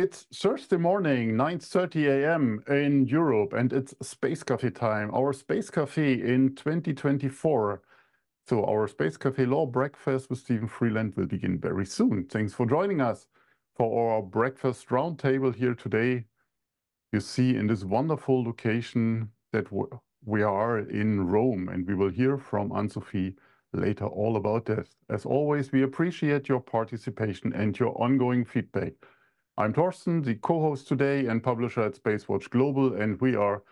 It's Thursday morning, 9:30 a.m. in Europe, and it's Space Cafe time, our Space Cafe in 2024. So our Space Cafe Law Breakfast with Stephen Freeland will begin very soon. Thanks for joining us for our breakfast roundtable here today. You see in this wonderful location that we are in Rome, and we will hear from Anne-Sophie later all about this. As always, we appreciate your participation and your ongoing feedback. I'm Torsten, the co-host today and publisher at Spacewatch Global, and we are,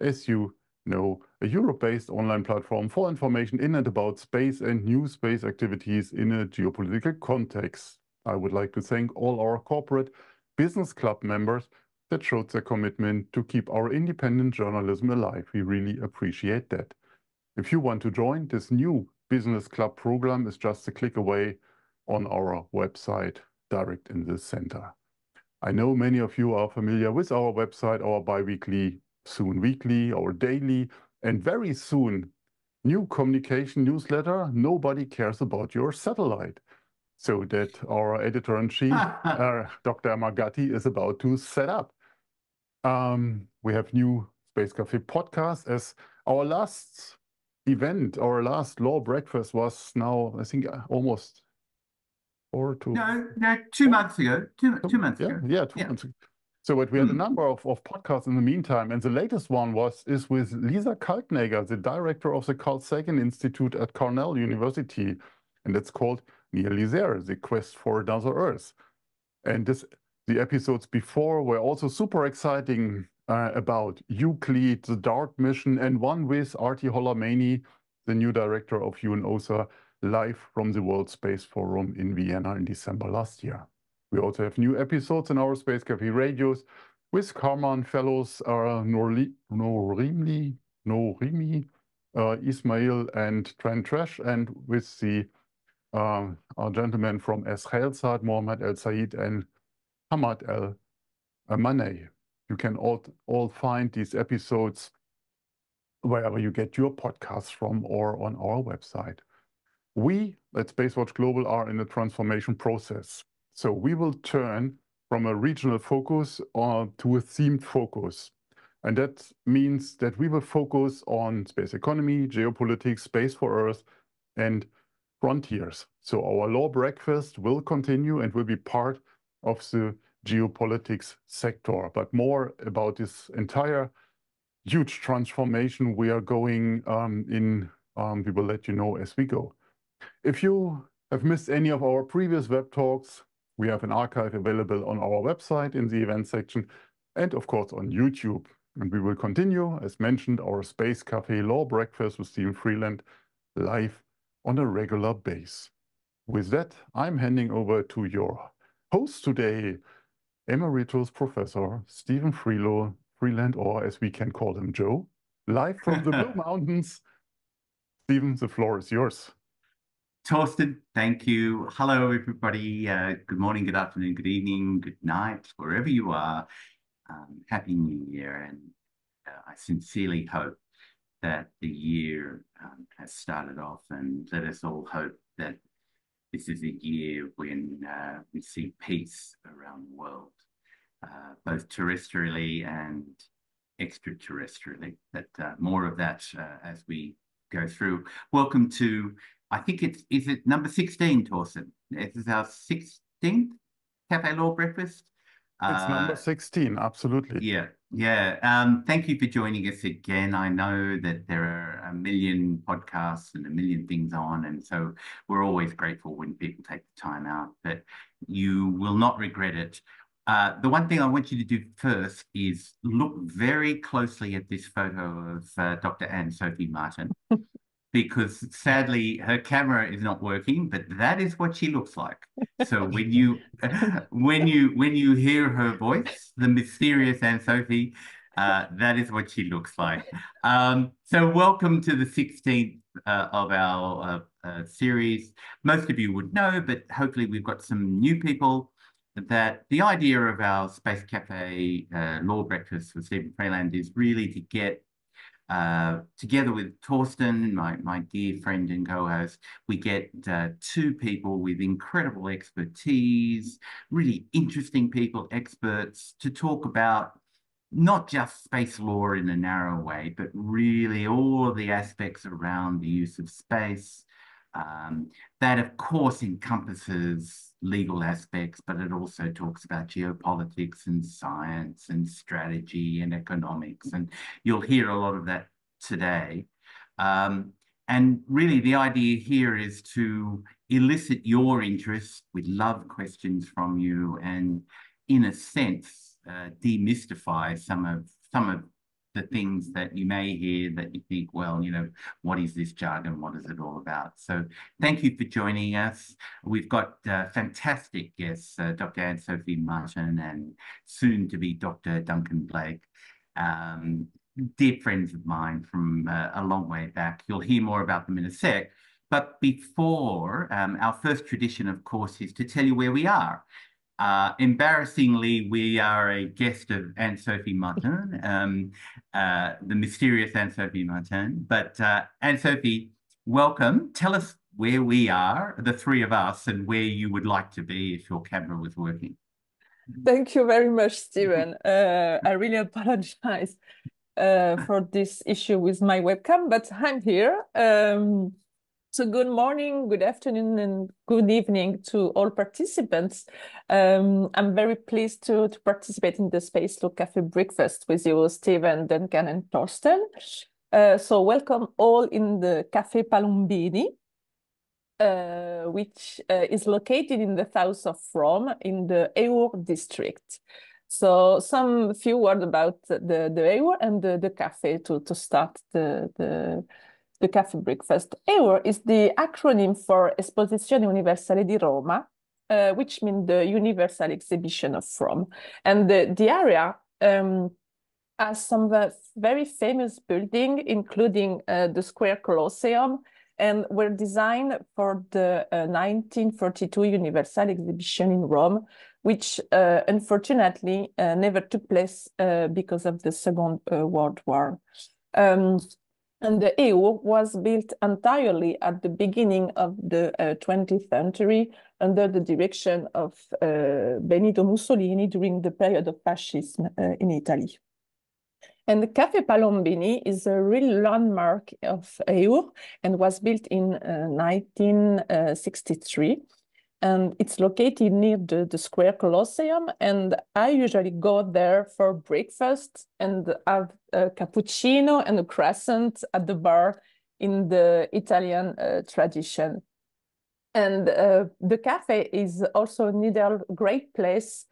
as you know, a Europe-based online platform for information in and about space and new space activities in a geopolitical context. I would like to thank all our corporate business club members that showed their commitment to keep our independent journalism alive. We really appreciate that. If you want to join, this new business club program is just a click away on our website, direct in the center. I know many of you are familiar with our website, our bi-weekly, soon weekly, our daily, and very soon, new communication newsletter, Nobody Cares About Your Satellite. So that our editor-in-chief, Dr. Emma Gatti, is about to set up. We have new Space Cafe podcast as our last event, our last law breakfast was now, I think, almost No, 2 months ago. Two months ago. Yeah, 2 months ago. So, but we had a number of podcasts in the meantime, and the latest one is with Lisa Kaltneger, the director of the Carl Sagan Institute at Cornell University, and it's called Nearly There: The Quest for Another Earth. And the episodes before were also super exciting about Euclid, the DART mission, and one with Artie Holomany, the new director of UNOSA, live from the World Space Forum in Vienna in December last year. We also have new episodes in our Space Cafe radios with Karman Fellows, Nourimi, Ismail, and Trent Trash, and with the our gentlemen from Esraelsat, Mohammed El Said, and Hamad El Manei. You can all find these episodes wherever you get your podcasts from or on our website. We at Spacewatch Global are in a transformation process. So we will turn from a regional focus to a themed focus. And that means that we will focus on space economy, geopolitics, space for Earth, and frontiers. So our law breakfast will continue and will be part of the geopolitics sector. But more about this entire huge transformation we are going in, we will let you know as we go. If you have missed any of our previous web talks, we have an archive available on our website in the event section and of course on YouTube. And we will continue, as mentioned, our Space Cafe Law Breakfast with Stephen Freeland live on a regular basis. With that, I'm handing over to your host today, Emeritus Professor Stephen Freeland, or as we can call him, Joe, live from the Blue Mountains. Stephen, the floor is yours. Torsten, thank you. Hello, everybody. Good morning, good afternoon, good evening, good night, wherever you are. Happy New Year. And I sincerely hope that the year has started off, and let us all hope that this is a year when we see peace around the world, both terrestrially and extraterrestrially. That more of that as we go through. Welcome to, I think is it number 16, Torsten? This is our 16th Cafe Law Breakfast. It's number 16, absolutely. Yeah. Thank you for joining us again. I know that there are a million podcasts and a million things on, and so we're always grateful when people take the time out, but you will not regret it. The one thing I want you to do first is look very closely at this photo of Dr. Anne-Sophie Martin. Because sadly her camera is not working, but that is what she looks like. So when you hear her voice, the mysterious Anne-Sophie, that is what she looks like. So welcome to the 16th of our series. Most of you would know, but hopefully we've got some new people. That the idea of our Space Cafe Law Breakfast with Stephen Freeland is really to get Together with Torsten, my dear friend and co-host, we get two people with incredible expertise, really interesting people, experts, to talk about not just space law in a narrow way, but really all of the aspects around the use of space. That, of course, encompasses legal aspects, but it also talks about geopolitics and science and strategy and economics. And you'll hear a lot of that today. And really, the idea here is to elicit your interest. We'd love questions from you and, in a sense, demystify some of the things that you may hear that you think, well, you know, what is this jargon? What is it all about? So thank you for joining us. We've got fantastic guests, Dr. Anne-Sophie Martin and soon to be Dr. Duncan Blake, dear friends of mine from a long way back. You'll hear more about them in a sec. But before, our first tradition, of course, is to tell you where we are. Embarrassingly, we are a guest of Anne-Sophie Martin, the mysterious Anne-Sophie Martin. But Anne-Sophie, welcome. Tell us where we are, the three of us, and where you would like to be if your camera was working. Thank you very much, Stephen. I really apologize for this issue with my webcam, but I'm here. So good morning, good afternoon, and good evening to all participants. I'm very pleased to participate in the Space Law Cafe breakfast with you, Stephen, Duncan, and Torsten. So welcome all in the Cafe Palombini, which is located in the south of Rome in the Eur district. So some few words about the Eur and the cafe to start the cafe breakfast. EUR is the acronym for Esposizione Universale di Roma, which means the Universal Exhibition of Rome. And the area has some very famous buildings, including the Square Colosseum, and were designed for the 1942 Universal Exhibition in Rome, which unfortunately never took place because of the Second World War. And the EUR was built entirely at the beginning of the 20th century under the direction of Benito Mussolini during the period of fascism in Italy. And the Cafe Palombini is a real landmark of EUR and was built in 1963. And it's located near the Square Colosseum, and I usually go there for breakfast and have a cappuccino and a croissant at the bar in the Italian tradition. And the cafe is also another great place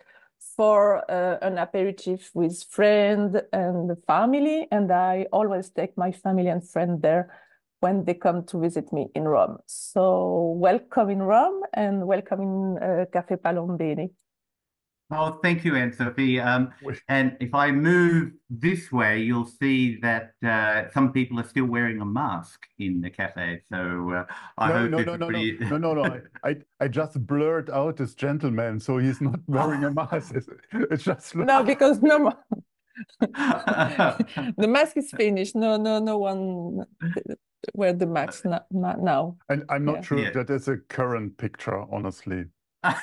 for an aperitif with friends and family, and I always take my family and friends there when they come to visit me in Rome. So welcome in Rome and welcome in Cafe Palombini. Oh, thank you, Anne-Sophie. And if I move this way, you'll see that some people are still wearing a mask in the cafe. So I hope everybody... No. I just blurred out this gentleman, so he's not wearing a mask. It's just... No, because no the mask is finished. No one wear the mask now. And I'm not sure if that is a current picture, honestly. And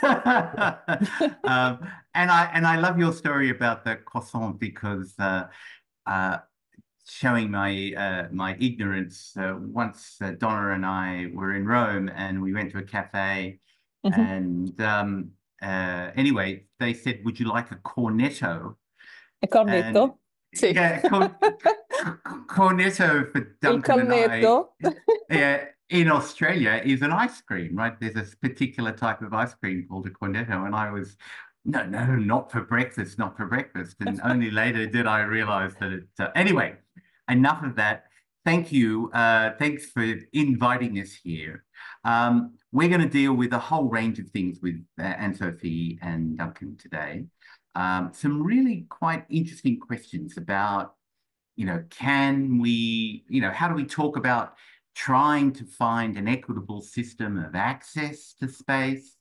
I love your story about the croissant because showing my ignorance. Once Donna and I were in Rome and we went to a cafe, and anyway, they said, "Would you like a cornetto?" A cornetto. And, yeah, cornetto for Duncan and I. Yeah. In Australia is an ice cream, right? There's a particular type of ice cream called a cornetto. And I was, no, not for breakfast, not for breakfast. And only later did I realize that it, anyway, enough of that. Thank you. Thanks for inviting us here. We're going to deal with a whole range of things with Anne-Sophie and Duncan today. Some really quite interesting questions about, can we, how do we talk about trying to find an equitable system of access to space?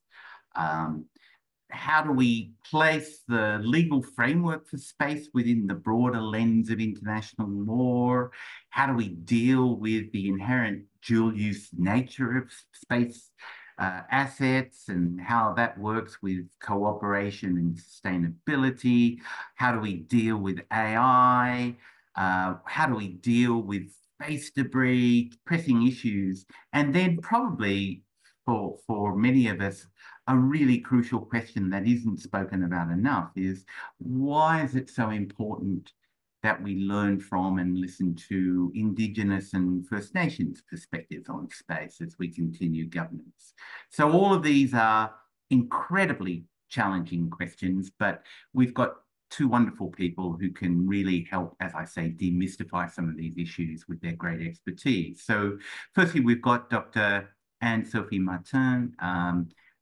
how do we place the legal framework for space within the broader lens of international law? How do we deal with the inherent dual-use nature of space assets and how that works with cooperation and sustainability? How do we deal with AI? How do we deal with space debris, pressing issues? And then probably for many of us, a really crucial question that isn't spoken about enough is, why is it so important that we learn from and listen to Indigenous and First Nations perspectives on space as we continue governance? So all of these are incredibly challenging questions, but we've got two wonderful people who can really help, as I say, demystify some of these issues with their great expertise. So firstly, we've got Dr. Anne-Sophie Martin,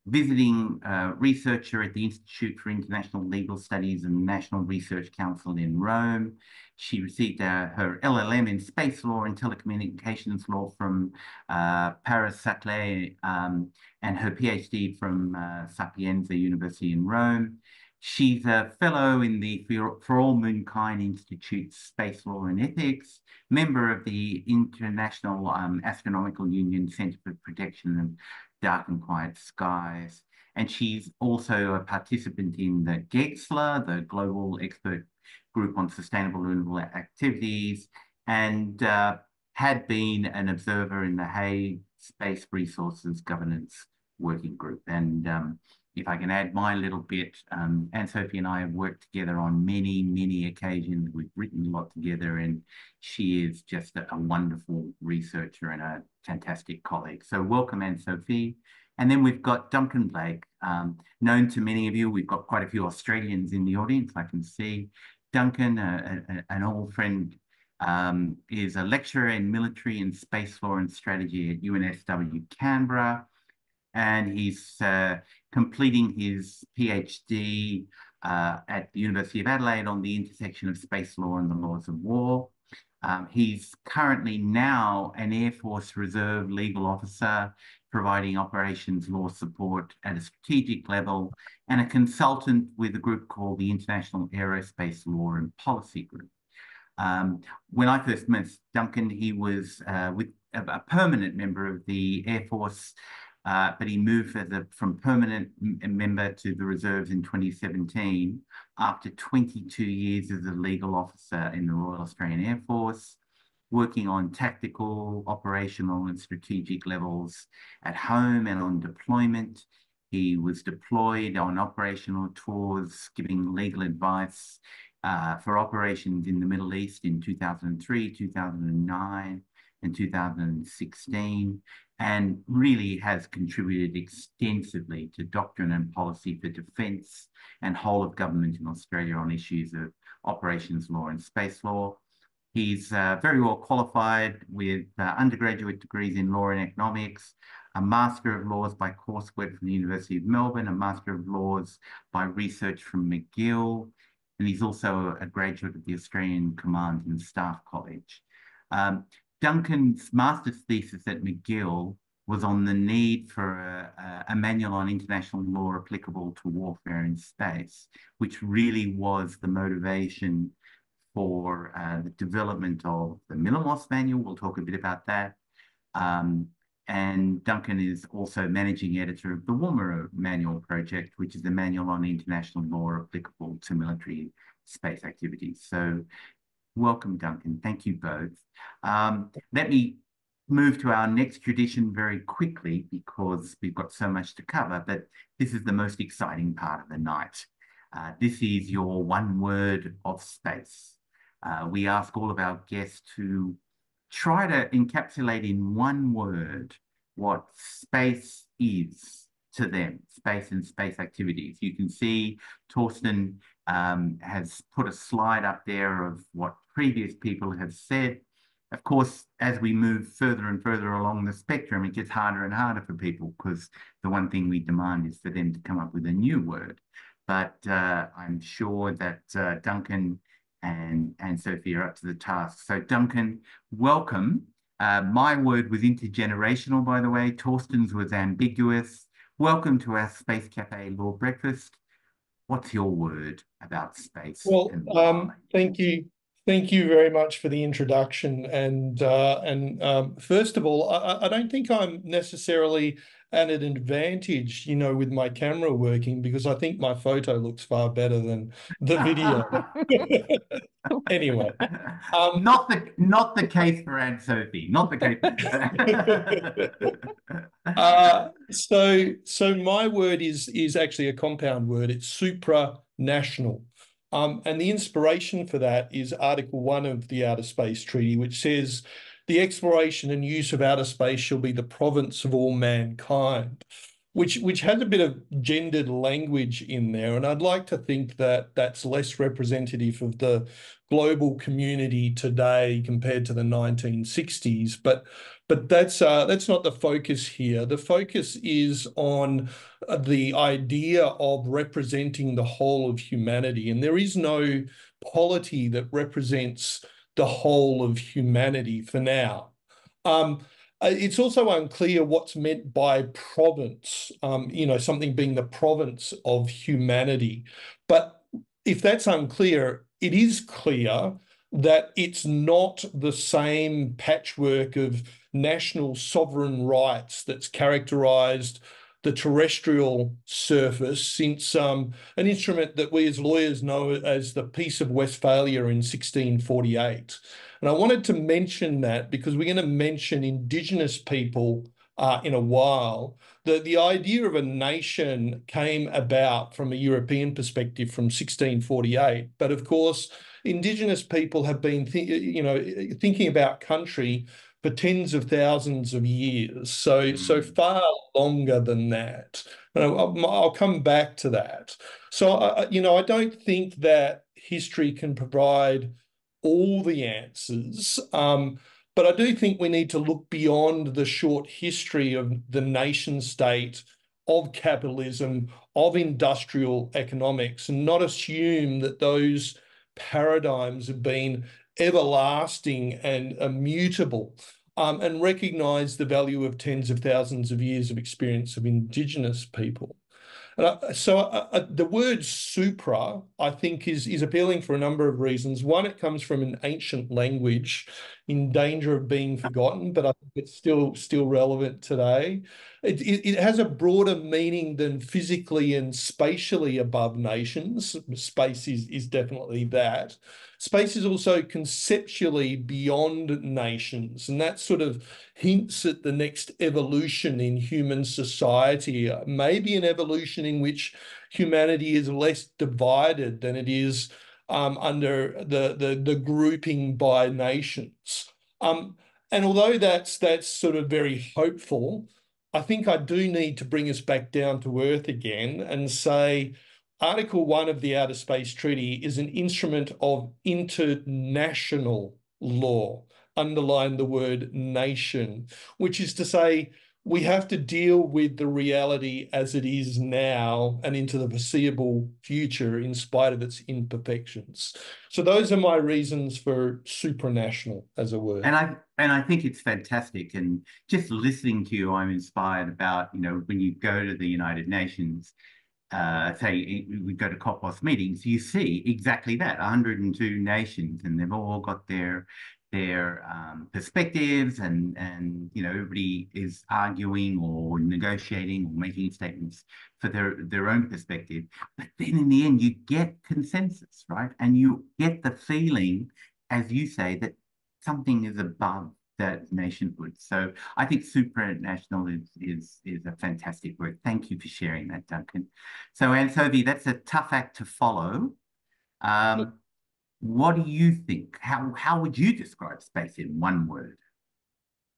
visiting researcher at the Institute for International Legal Studies and National Research Council in Rome. She received her LLM in space law and telecommunications law from Paris-Saclay and her PhD from Sapienza University in Rome. She's a fellow in the For All Mankind Institute's Space Law and Ethics, member of the International Astronomical Union Center for Protection of Dark and Quiet Skies. And she's also a participant in the GEXLA, the Global Expert Group on Sustainable Renewable Activities, and had been an observer in the Hague Space Resources Governance Working Group. And if I can add my little bit, Anne-Sophie and I have worked together on many, many occasions. We've written a lot together, and she is just a wonderful researcher and a fantastic colleague. So welcome, Anne-Sophie. And then we've got Duncan Blake, known to many of you. We've got quite a few Australians in the audience, I can see. Duncan, an old friend, is a lecturer in military and space law and strategy at UNSW Canberra. And he's completing his PhD at the University of Adelaide on the intersection of space law and the laws of war. He's currently now an Air Force Reserve legal officer, providing operations law support at a strategic level, and a consultant with a group called the International Aerospace Law and Policy Group. When I first met Duncan, he was with a permanent member of the Air Force, but he moved from permanent member to the reserves in 2017 after 22 years as a legal officer in the Royal Australian Air Force, working on tactical, operational and strategic levels at home and on deployment. He was deployed on operational tours, giving legal advice for operations in the Middle East in 2003, 2009 and 2016, and really has contributed extensively to doctrine and policy for defence and whole of government in Australia on issues of operations law and space law. He's very well qualified with undergraduate degrees in law and economics, a Master of Laws by coursework from the University of Melbourne, a Master of Laws by research from McGill, and he's also a graduate of the Australian Command and Staff College. Duncan's master's thesis at McGill was on the need for a manual on international law applicable to warfare in space, which really was the motivation for the development of the MILIMOS manual. We'll talk a bit about that. And Duncan is also managing editor of the Woomera Manual Project, which is a manual on international law applicable to military space activities. So welcome, Duncan. Thank you both. Let me move to our next tradition very quickly because we've got so much to cover, but this is the most exciting part of the night. This is your one word of space. We ask all of our guests to try to encapsulate in one word what space is to them, space and space activities. You can see Torsten has put a slide up there of what previous people have said. Of course, as we move further and further along the spectrum, it gets harder and harder for people because the one thing we demand is for them to come up with a new word. But I'm sure that Duncan and Sophie are up to the task. So Duncan, welcome. My word was intergenerational, by the way. Torsten's was ambiguous. welcome to our Space Cafe Law Breakfast. What's your word about space? Well, and why? thank you. Thank you very much for the introduction. And first of all, I don't think I'm necessarily at an advantage, you know, with my camera working, because I think my photo looks far better than the video. Anyway, not the case for Anne-Sophie. Not the case. So my word is actually a compound word. It's supranational. And the inspiration for that is Article 1 of the Outer Space Treaty, which says the exploration and use of outer space shall be the province of all mankind, which has a bit of gendered language in there. And I'd like to think that that's less representative of the global community today compared to the 1960s. But that's not the focus here. The focus is on the idea of representing the whole of humanity. And there is no polity that represents the whole of humanity for now. It's also unclear what's meant by province, you know, something being the province of humanity. But if that's unclear, it is clear that it's not the same patchwork of national sovereign rights that's characterized the terrestrial surface since an instrument that we as lawyers know as the Peace of Westphalia in 1648. And I wanted to mention that because we're going to mention Indigenous people in a while. The idea of a nation came about from a European perspective from 1648. But of course, Indigenous people have been thinking about country for tens of thousands of years, so far longer than that. And I'll come back to that. So, I don't think that history can provide all the answers, but I do think we need to look beyond the short history of the nation state, of capitalism, of industrial economics, and not assume that those paradigms have been everlasting and immutable, and recognise the value of tens of thousands of years of experience of Indigenous people. The word supra, I think, is appealing for a number of reasons. One, it comes from an ancient language in danger of being forgotten, but I think it's still relevant today. It has a broader meaning than physically and spatially above nations. Space is definitely that. Space is also conceptually beyond nations, and that sort of hints at the next evolution in human society, maybe an evolution in which humanity is less divided than it is under the grouping by nations. And although that's sort of very hopeful, I think I do need to bring us back down to earth again and say Article 1 of the Outer Space Treaty is an instrument of international law. Underline the word nation, which is to say we have to deal with the reality as it is now and into the foreseeable future in spite of its imperfections. So those are my reasons for supranational as a word. And I think it's fantastic. And just listening to you, I'm inspired about, when you go to the United Nations, say we go to COPOS meetings, you see exactly that, 102 nations, and they've all got their perspectives, and everybody is arguing or negotiating or making statements for their own perspective. But then in the end, you get consensus, right? And you get the feeling, as you say, that something is above that nationhood. So I think supranational is a fantastic word. Thank you for sharing that, Duncan. So Anne-Sophie, that's a tough act to follow. What do you think? How would you describe space in one word?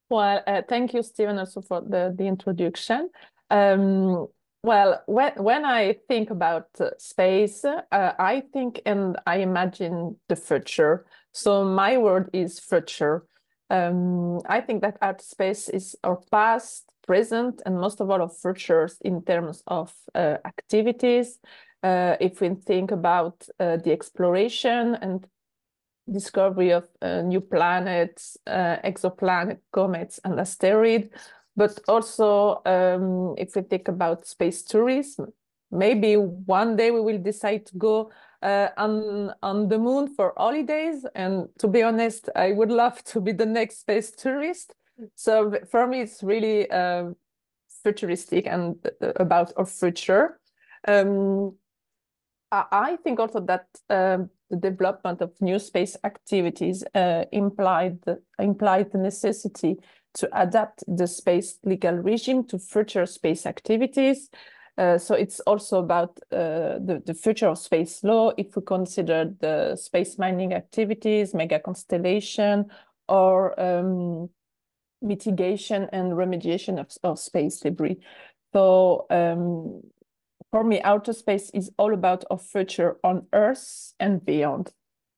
Well, thank you, Stephen, also for the introduction. Well, when I think about space, I think and I imagine the future. So my word is future. I think that outer space is our past, present, and most of all, our futures in terms of activities. If we think about the exploration and discovery of new planets, exoplanet, comets, and asteroids, But also, if we think about space tourism, maybe one day we will decide to go on the moon for holidays. And to be honest, I would love to be the next space tourist. So for me, it's really futuristic and about our future. I think also that the development of new space activities implied the necessity to adapt the space legal regime to future space activities. So it's also about the future of space law if we consider the space mining activities, mega constellation, or mitigation and remediation of space debris. So for me, outer space is all about our future on Earth and beyond.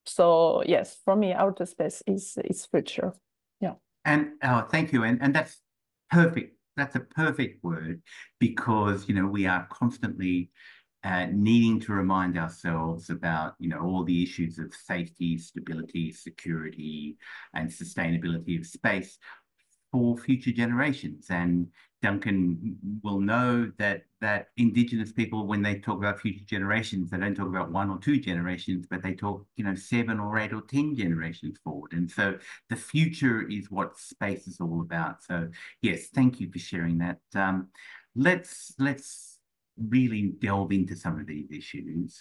So yes, for me, outer space is future. Yeah. And thank you. And that's perfect. That's a perfect word, because, you know, we are constantly needing to remind ourselves about, you know, all the issues of safety, stability, security, and sustainability of space for future generations. And Duncan will know that Indigenous people, when they talk about future generations, they don't talk about 1 or 2 generations, but they talk, you know, 7 or 8 or 10 generations forward. And so the future is what space is all about. So yes, thank you for sharing that. Let's really delve into some of these issues.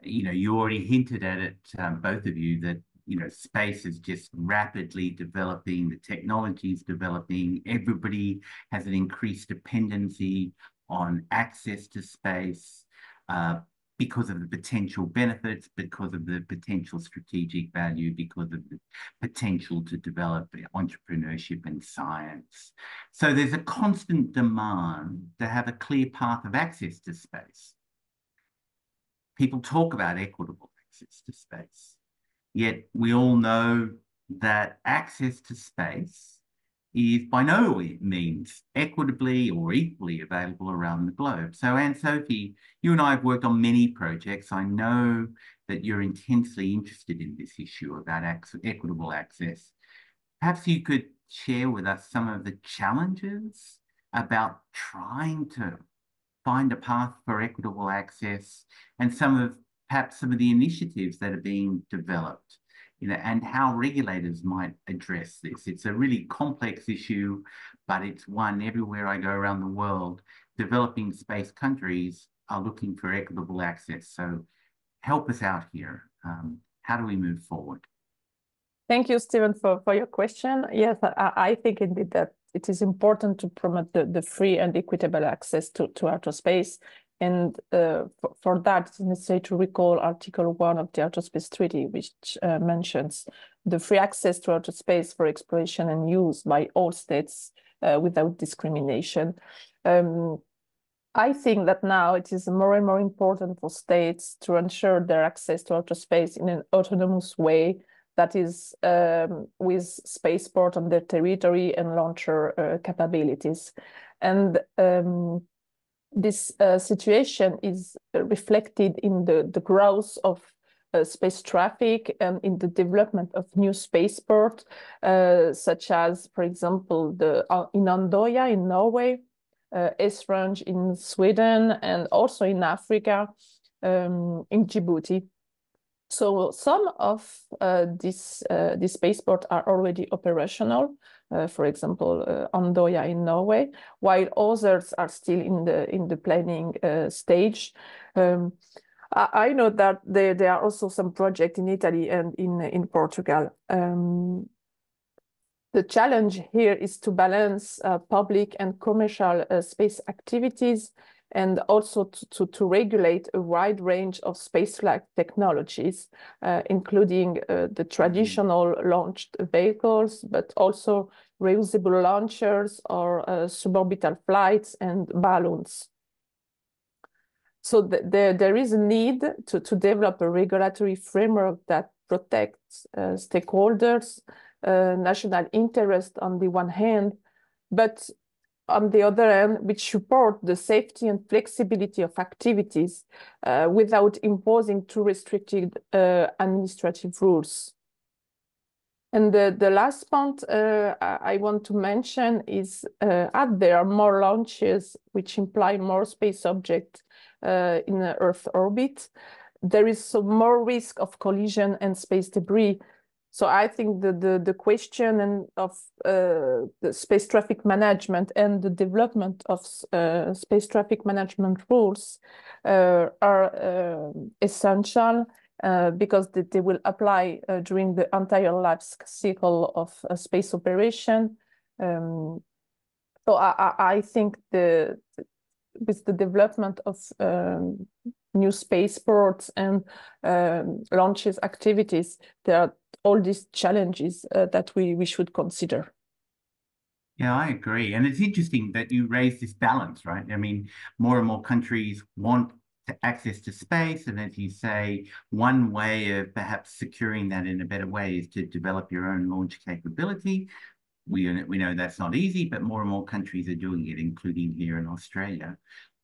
You know, you already hinted at it, both of you, that, you know, space is just rapidly developing, the technology is developing, everybody has an increased dependency on access to space because of the potential benefits, because of the potential strategic value, because of the potential to develop entrepreneurship and science. So there's a constant demand to have a clear path of access to space. People talk about equitable access to space. Yet we all know that access to space is by no means equitably or equally available around the globe. So Anne-Sophie, you and I have worked on many projects. I know that you're intensely interested in this issue about equitable access. Perhaps you could share with us some of the challenges about trying to find a path for equitable access, and perhaps some of the initiatives that are being developed, you know, and how regulators might address this. It's a really complex issue, but it's one everywhere I go around the world. Developing space countries are looking for equitable access. So help us out here. How do we move forward? Thank you, Stephen, for your question. Yes, I think indeed that it is important to promote the free and equitable access to outer space. And for that, it's necessary to recall Article 1 of the Outer Space Treaty, which mentions the free access to outer space for exploration and use by all states without discrimination. I think that now it is more and more important for states to ensure their access to outer space in an autonomous way, that is with spaceport on their territory and launcher capabilities. And this situation is reflected in the growth of space traffic and in the development of new spaceport, such as, for example, in Andøya in Norway, Esrange in Sweden, and also in Africa, in Djibouti. So some of these spaceport are already operational. For example, Andøya in Norway, while others are still in the planning stage. I know that there are also some projects in Italy and in Portugal. The challenge here is to balance public and commercial space activities, and also to regulate a wide range of space-like technologies, including the traditional launched vehicles, but also reusable launchers or suborbital flights and balloons. So there is a need to develop a regulatory framework that protects stakeholders, national interest on the one hand, but on the other hand, which support the safety and flexibility of activities without imposing too restricted administrative rules. And the last point I want to mention is as there are more launches which imply more space objects in Earth orbit, there is some more risk of collision and space debris. So I think the question of the space traffic management and the development of space traffic management rules are essential. Because they will apply during the entire life cycle of space operation. So I think with the development of new spaceports and launches activities, there are all these challenges that we should consider. Yeah, I agree. And it's interesting that you raise this balance, right? I mean, more and more countries want access to space. And as you say, one way of perhaps securing that in a better way is to develop your own launch capability. We know that's not easy, but more and more countries are doing it, including here in Australia.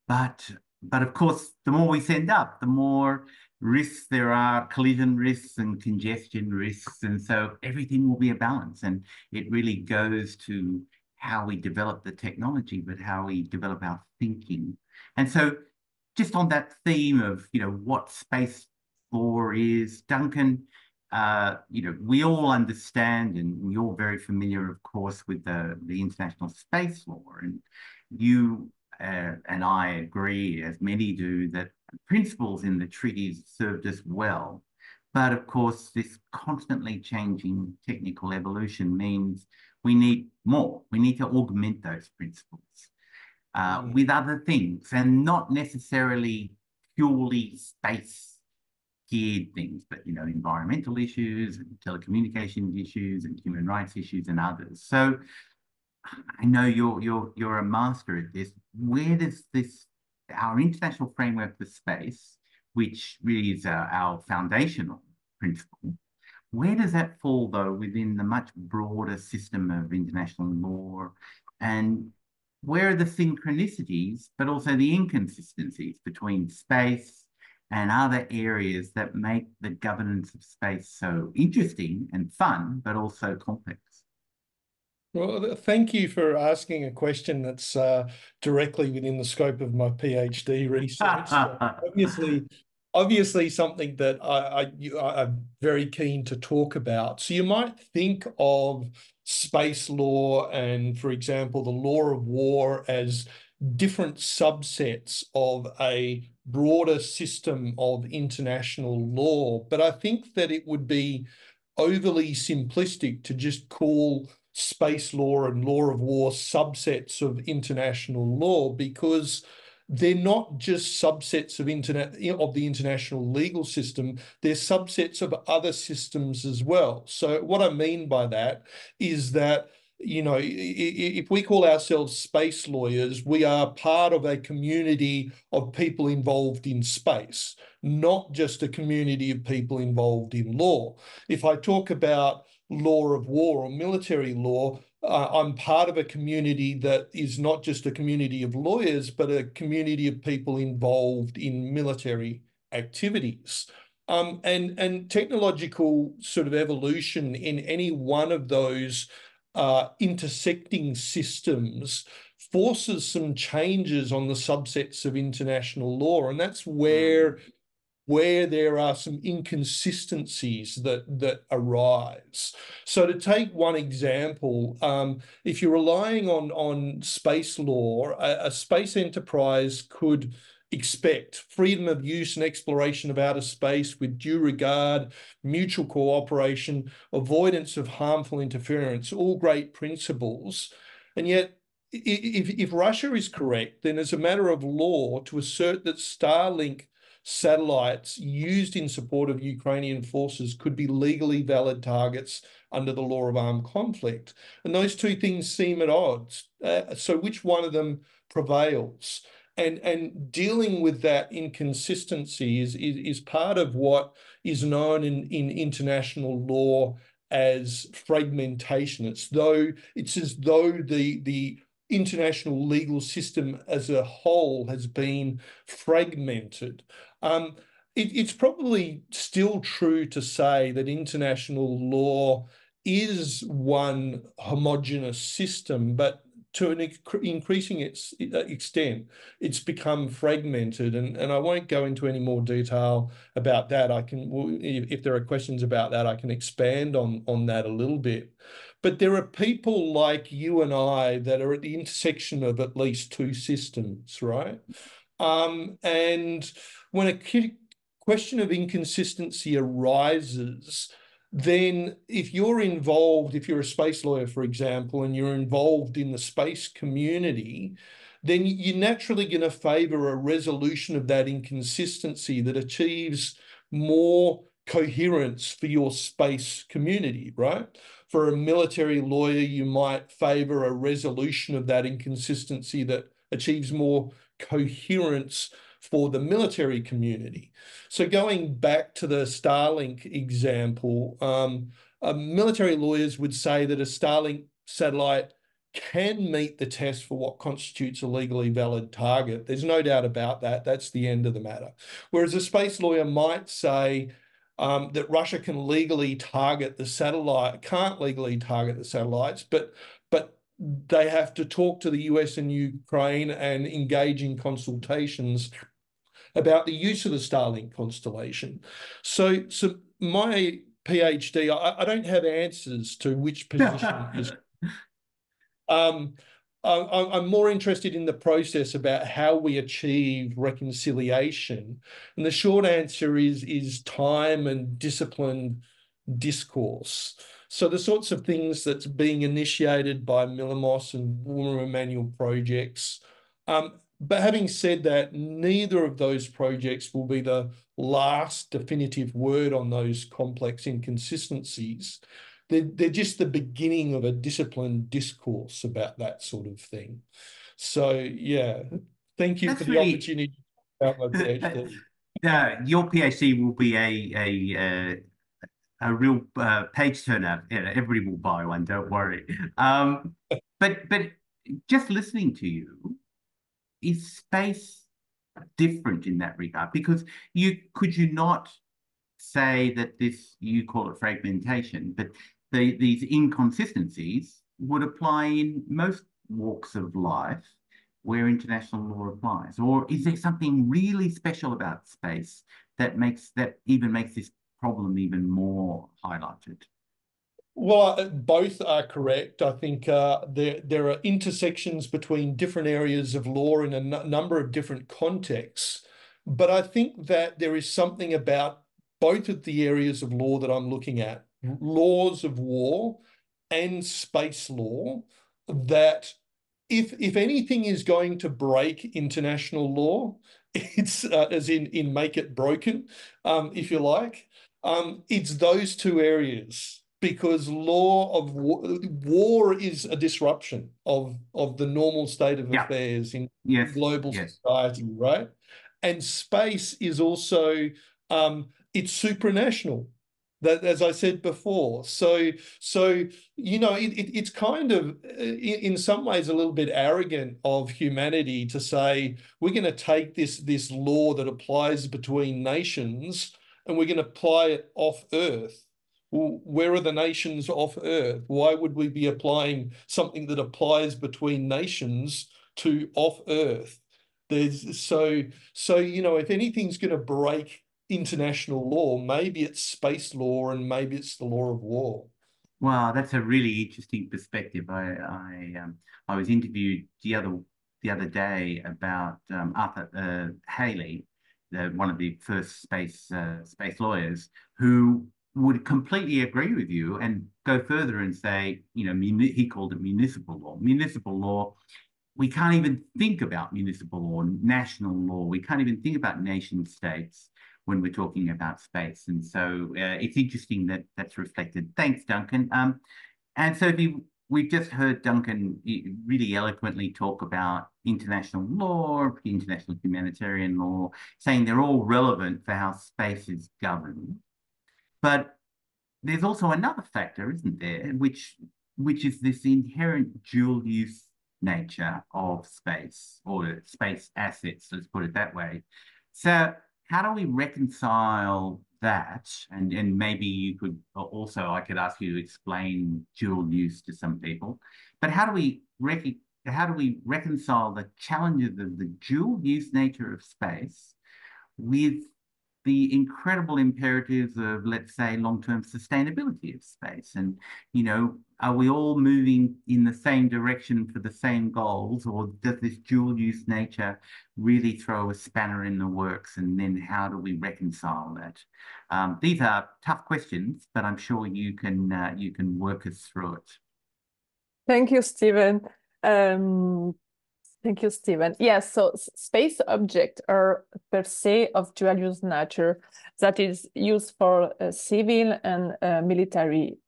But of course, the more we send up, the more risks there are, collision risks and congestion risks. And so everything will be a balance. And it really goes to how we develop the technology, but how we develop our thinking. And so just on that theme of, what space law is, Duncan, we all understand, and you're very familiar, of course, with the international space law. And you and I agree, as many do, that principles in the treaties served us well. But of course, this constantly changing technical evolution means we need more. We need to augment those principles with other things, and not necessarily purely space geared things, but environmental issues and telecommunications issues and human rights issues and others. So I know you're a master at this. Where does our international framework for space, which really is our foundational principle, where does that fall though within the much broader system of international law? And where are the synchronicities, but also the inconsistencies between space and other areas that make the governance of space so interesting and fun, but also complex? Well, thank you for asking a question that's directly within the scope of my PhD research. Obviously something that I'm very keen to talk about. So you might think of space law and, for example, the law of war as different subsets of a broader system of international law. But I think that it would be overly simplistic to just call space law and law of war subsets of international law, because they're not just subsets of the international legal system, they're subsets of other systems as well. So what I mean by that is that, if we call ourselves space lawyers, we are part of a community of people involved in space, not just a community of people involved in law. If I talk about law of war or military law, I'm part of a community that is not just a community of lawyers, but a community of people involved in military activities. And technological sort of evolution in any one of those intersecting systems forces some changes on the subsets of international law. And that's where there are some inconsistencies that arise. So to take one example, if you're relying on space law, a space enterprise could expect freedom of use and exploration of outer space with due regard, mutual cooperation, avoidance of harmful interference, all great principles. And yet, if Russia is correct, then as a matter of law, to assert that Starlink satellites used in support of Ukrainian forces could be legally valid targets under the law of armed conflict. And those two things seem at odds. So which one of them prevails? And dealing with that inconsistency is part of what is known in international law as fragmentation. It's as though the international legal system as a whole has been fragmented. It's probably still true to say that international law is one homogeneous system, but to an increasing extent, it's become fragmented. And I won't go into any more detail about that. I can, if there are questions about that, I can expand on that a little bit. But there are people like you and I that are at the intersection of at least two systems, right? And when a question of inconsistency arises, then if you're involved, if you're a space lawyer, for example, and you're involved in the space community, then you're naturally going to favour a resolution of that inconsistency that achieves more coherence for your space community, right? For a military lawyer, you might favour a resolution of that inconsistency that achieves more coherence for the military community. So going back to the Starlink example, military lawyers would say that a Starlink satellite can meet the test for what constitutes a legally valid target. There's no doubt about that. That's the end of the matter. Whereas a space lawyer might say that Russia can legally target the satellite, can't legally target the satellites, but they have to talk to the US and Ukraine and engage in consultations about the use of the Starlink constellation. So my PhD, I don't have answers to which position is. I'm more interested in the process about how we achieve reconciliation. And the short answer is time and disciplined discourse. So the sorts of things that's being initiated by Millamos and Wilmer Emanuel projects. But having said that, neither of those projects will be the last definitive word on those complex inconsistencies. They're just the beginning of a disciplined discourse about that sort of thing. So, yeah, thank you for the opportunity to talk about my PhD. Your PhD will be a real page turner. Everybody will buy one, don't worry. But just listening to you, is space different in that regard? Because could you not say that this, you call it fragmentation, but these inconsistencies would apply in most walks of life where international law applies? Or is there something really special about space that even makes this problem even more highlighted? Well, both are correct. I think there are intersections between different areas of law in a number of different contexts. But I think that there is something about both of the areas of law that I'm looking at, laws of war and space law, that if anything is going to break international law, it's as in make it broken, if you like, it's those two areas. Because law of war is a disruption of the normal state of affairs in global society, right? And space is also it's supranational. That, as I said before, so you know, it's kind of in some ways a little bit arrogant of humanity to say we're going to take this law that applies between nations and we're going to apply it off Earth. Well, where are the nations off Earth? Why would we be applying something that applies between nations to off Earth? So you know, if anything's going to break international law, maybe it's space law and maybe it's the law of war. Wow, that's a really interesting perspective. I was interviewed the other day about Arthur Haley, one of the first space lawyers, who would completely agree with you and go further and say, you know, he called it municipal law. Municipal law, we can't even think about municipal law, national law. We can't even think about nation states when we're talking about space. And so it's interesting that that's reflected. Thanks, Duncan. And so we've just heard Duncan really eloquently talk about international law, international humanitarian law, saying they're all relevant for how space is governed. But there's also another factor, isn't there, which is this inherent dual use nature of space, or space assets, let's put it that way. So how do we reconcile that, and maybe you could also, I could ask you to explain dual use to some people, but how do we reconcile the challenges of the dual use nature of space with the incredible imperatives of, let's say, long-term sustainability of space? And, you know, are we all moving in the same direction for the same goals, or does this dual-use nature really throw a spanner in the works? And then how do we reconcile that? These are tough questions, but I'm sure you can work us through it. Thank you, Stephen. Thank you, Stephen. Yes, so space objects are per se of dual-use nature, that is used for civil and military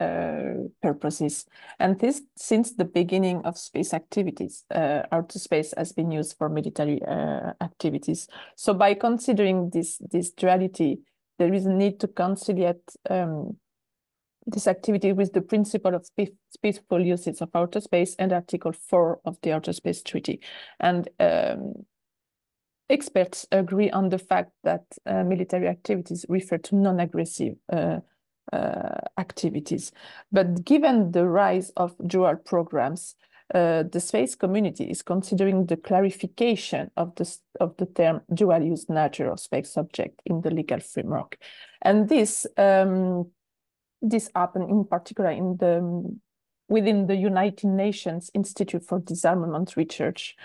purposes. And this, since the beginning of space activities, outer space has been used for military activities. So by considering this duality, there is a need to conciliate this activity with the principle of peaceful usage of outer space and Article 4 of the Outer Space Treaty. And experts agree on the fact that military activities refer to non-aggressive activities. But given the rise of dual programs, the space community is considering the clarification of the term dual-use nature of space object in the legal framework. And this happened in particular within the United Nations Institute for Disarmament Research,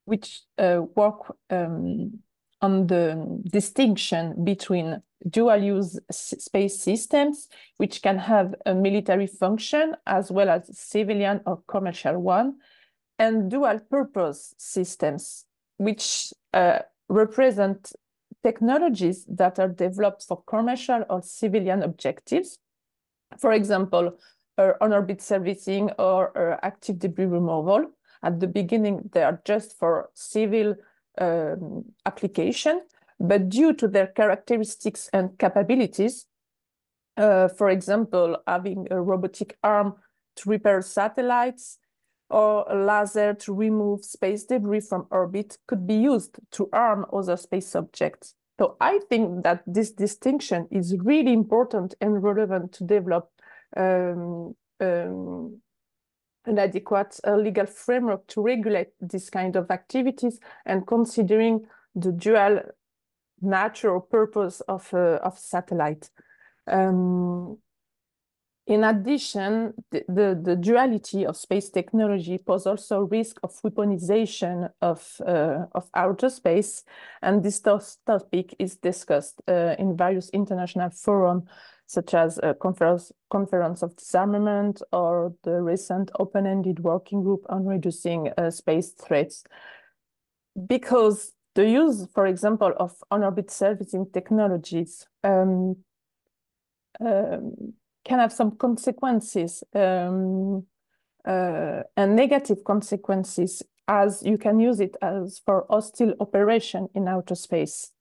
which work on the distinction between dual-use space systems, which can have a military function as well as civilian or commercial one, and dual-purpose systems, which represent technologies that are developed for commercial or civilian objectives. For example, on-orbit servicing or active debris removal. At the beginning, they are just for civil application, but due to their characteristics and capabilities, for example, having a robotic arm to repair satellites or a laser to remove space debris from orbit, could be used to arm other space objects. So I think that this distinction is really important and relevant to develop an adequate legal framework to regulate this kind of activities, and considering the dual nature or purpose of satellite. In addition, the duality of space technology poses also risk of weaponization of outer space, and this topic is discussed in various international forums, such as Conference of Disarmament or the recent open-ended working group on reducing space threats. Because the use, for example, of on-orbit servicing technologies can have some consequences and negative consequences, as you can use it as for hostile operation in outer space.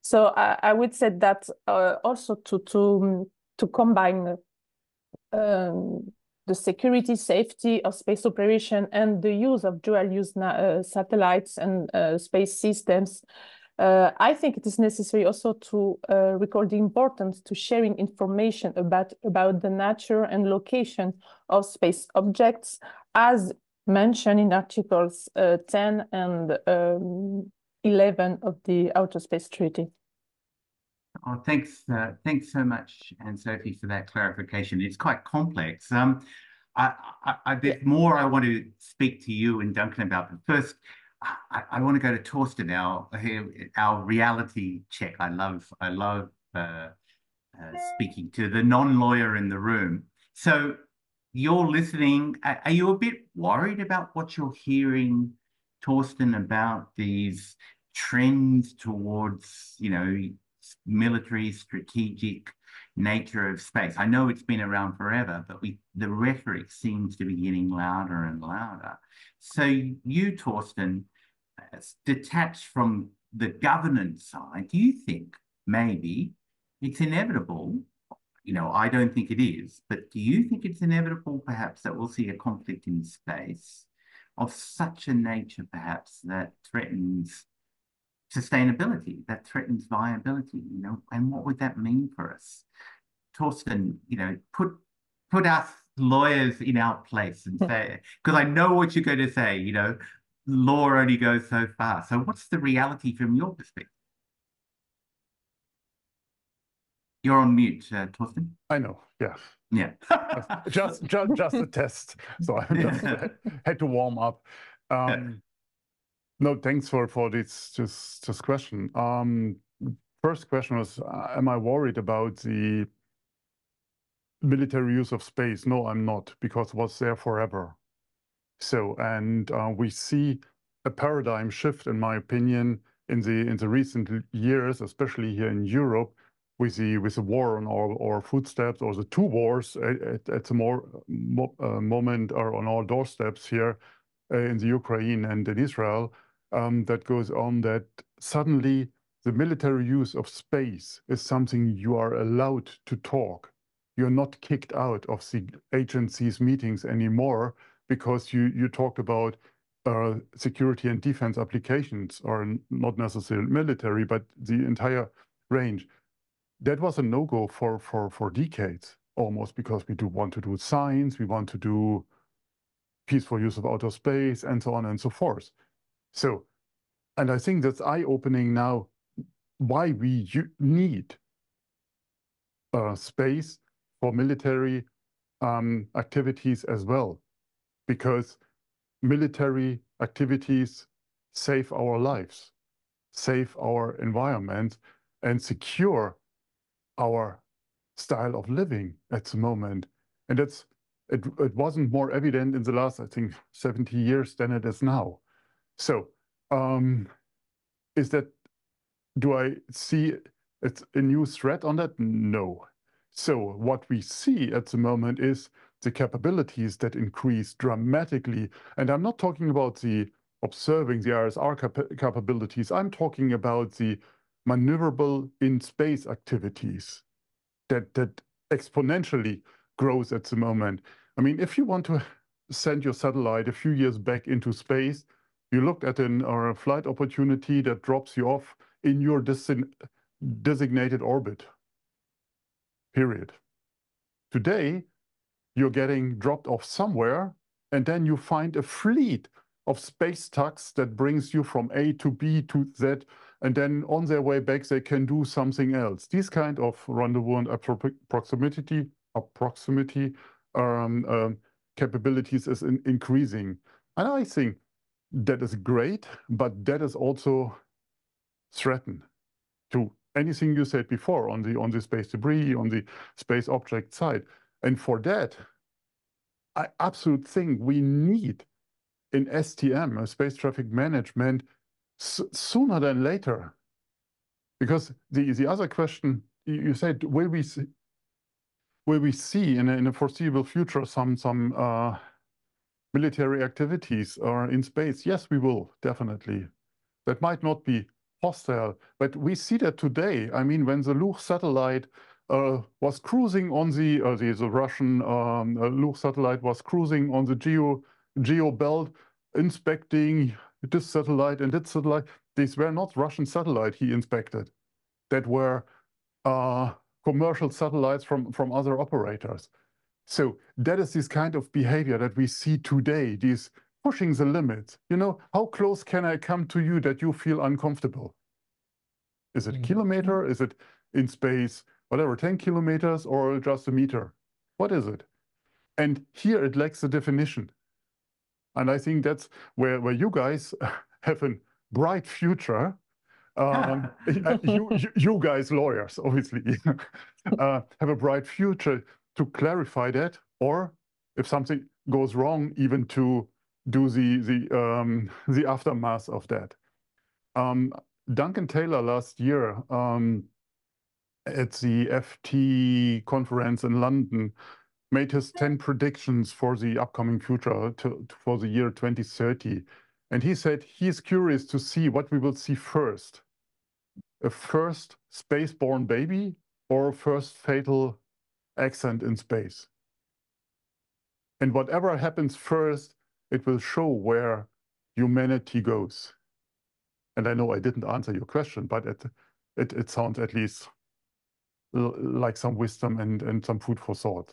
So I would say that also to combine the security, safety of space operation and the use of dual-use satellites and space systems, I think it is necessary also to recall the importance to sharing information about the nature and location of space objects, as mentioned in Articles 10 and 11 of the Outer Space Treaty. Oh, thanks so much, Anne-Sophie, for that clarification. It's quite complex. There's more I want to speak to you and Duncan about, but first, I want to go to Torsten, our reality check. I love speaking to the non-lawyer in the room. So you're listening. Are you a bit worried about what you're hearing, Torsten, about these trends towards, you know, military strategic nature of space? I know it's been around forever, but the rhetoric seems to be getting louder and louder. So you, Torsten, detached from the governance side, do you think maybe it's inevitable? You know, I don't think it is, but do you think it's inevitable perhaps that we'll see a conflict in space of such a nature perhaps that threatens sustainability, that threatens viability, you know, and what would that mean for us? Torsten, you know, put us lawyers in our place and say, because I know what you're going to say, you know, law only goes so far. So what's the reality from your perspective? You're on mute, Torsten. I know, yeah. Yeah. just a test. So I just had to warm up. No, thanks for this question. First question was, am I worried about the military use of space? No, I'm not, because it was there forever. So, and we see a paradigm shift, in my opinion, in the recent years, especially here in Europe, with the war on our footsteps, or the two wars at the moment are on our doorsteps here in the Ukraine and in Israel. That goes on, that suddenly the military use of space is something you are allowed to talk. You're not kicked out of the agency's meetings anymore because you talked about security and defense applications, or not necessarily military, but the entire range. That was a no-go for decades almost, because we do want to do science, we want to do peaceful use of outer space, and so on and so forth. So, and I think that's eye-opening now, why we need space for military activities as well, because military activities save our lives, save our environment, and secure our style of living at the moment. And it wasn't more evident in the last, I think, 70 years than it is now. So do I see it's a new threat on that? No. So what we see at the moment is the capabilities that increase dramatically. And I'm not talking about the observing the ISR capabilities. I'm talking about the maneuverable in space activities that exponentially grows at the moment. I mean, if you want to send your satellite a few years back into space, you looked at a flight opportunity that drops you off in your designated orbit, period. Today, you're getting dropped off somewhere, and then you find a fleet of space tugs that brings you from A to B to Z, and then on their way back, they can do something else. These kind of rendezvous and proximity capabilities is increasing. And I think that is great, but that is also threatened to anything you said before on the space debris, on the space object side. And for that, I absolutely think we need in STM, Space Traffic Management, sooner than later. Because the other question, you said, will we see in a foreseeable future some military activities in space? Yes, we will, definitely. That might not be hostile, but we see that today. I mean, when the Lukh satellite was cruising on the Russian Lukh satellite was cruising on the geo belt, inspecting this satellite and that satellite. These were not Russian satellites he inspected. That were commercial satellites from other operators. So that is this kind of behavior that we see today, these pushing the limits. You know, how close can I come to you that you feel uncomfortable? Is it a kilometer? Is it in space, whatever, 10 kilometers or just a meter? What is it? And here it lacks a definition. And I think that's where you guys have a bright future. You guys, lawyers, obviously, have a bright future to clarify that, or if something goes wrong, even to do the aftermath of that. Duncan Taylor last year at the FT conference in London made his 10 predictions for the upcoming future for the year 2030. And he said he's curious to see what we will see first. A first space-born baby or a first fatal accident in space. And whatever happens first, it will show where humanity goes. And I know I didn't answer your question, but it sounds at least like some wisdom and some food for thought.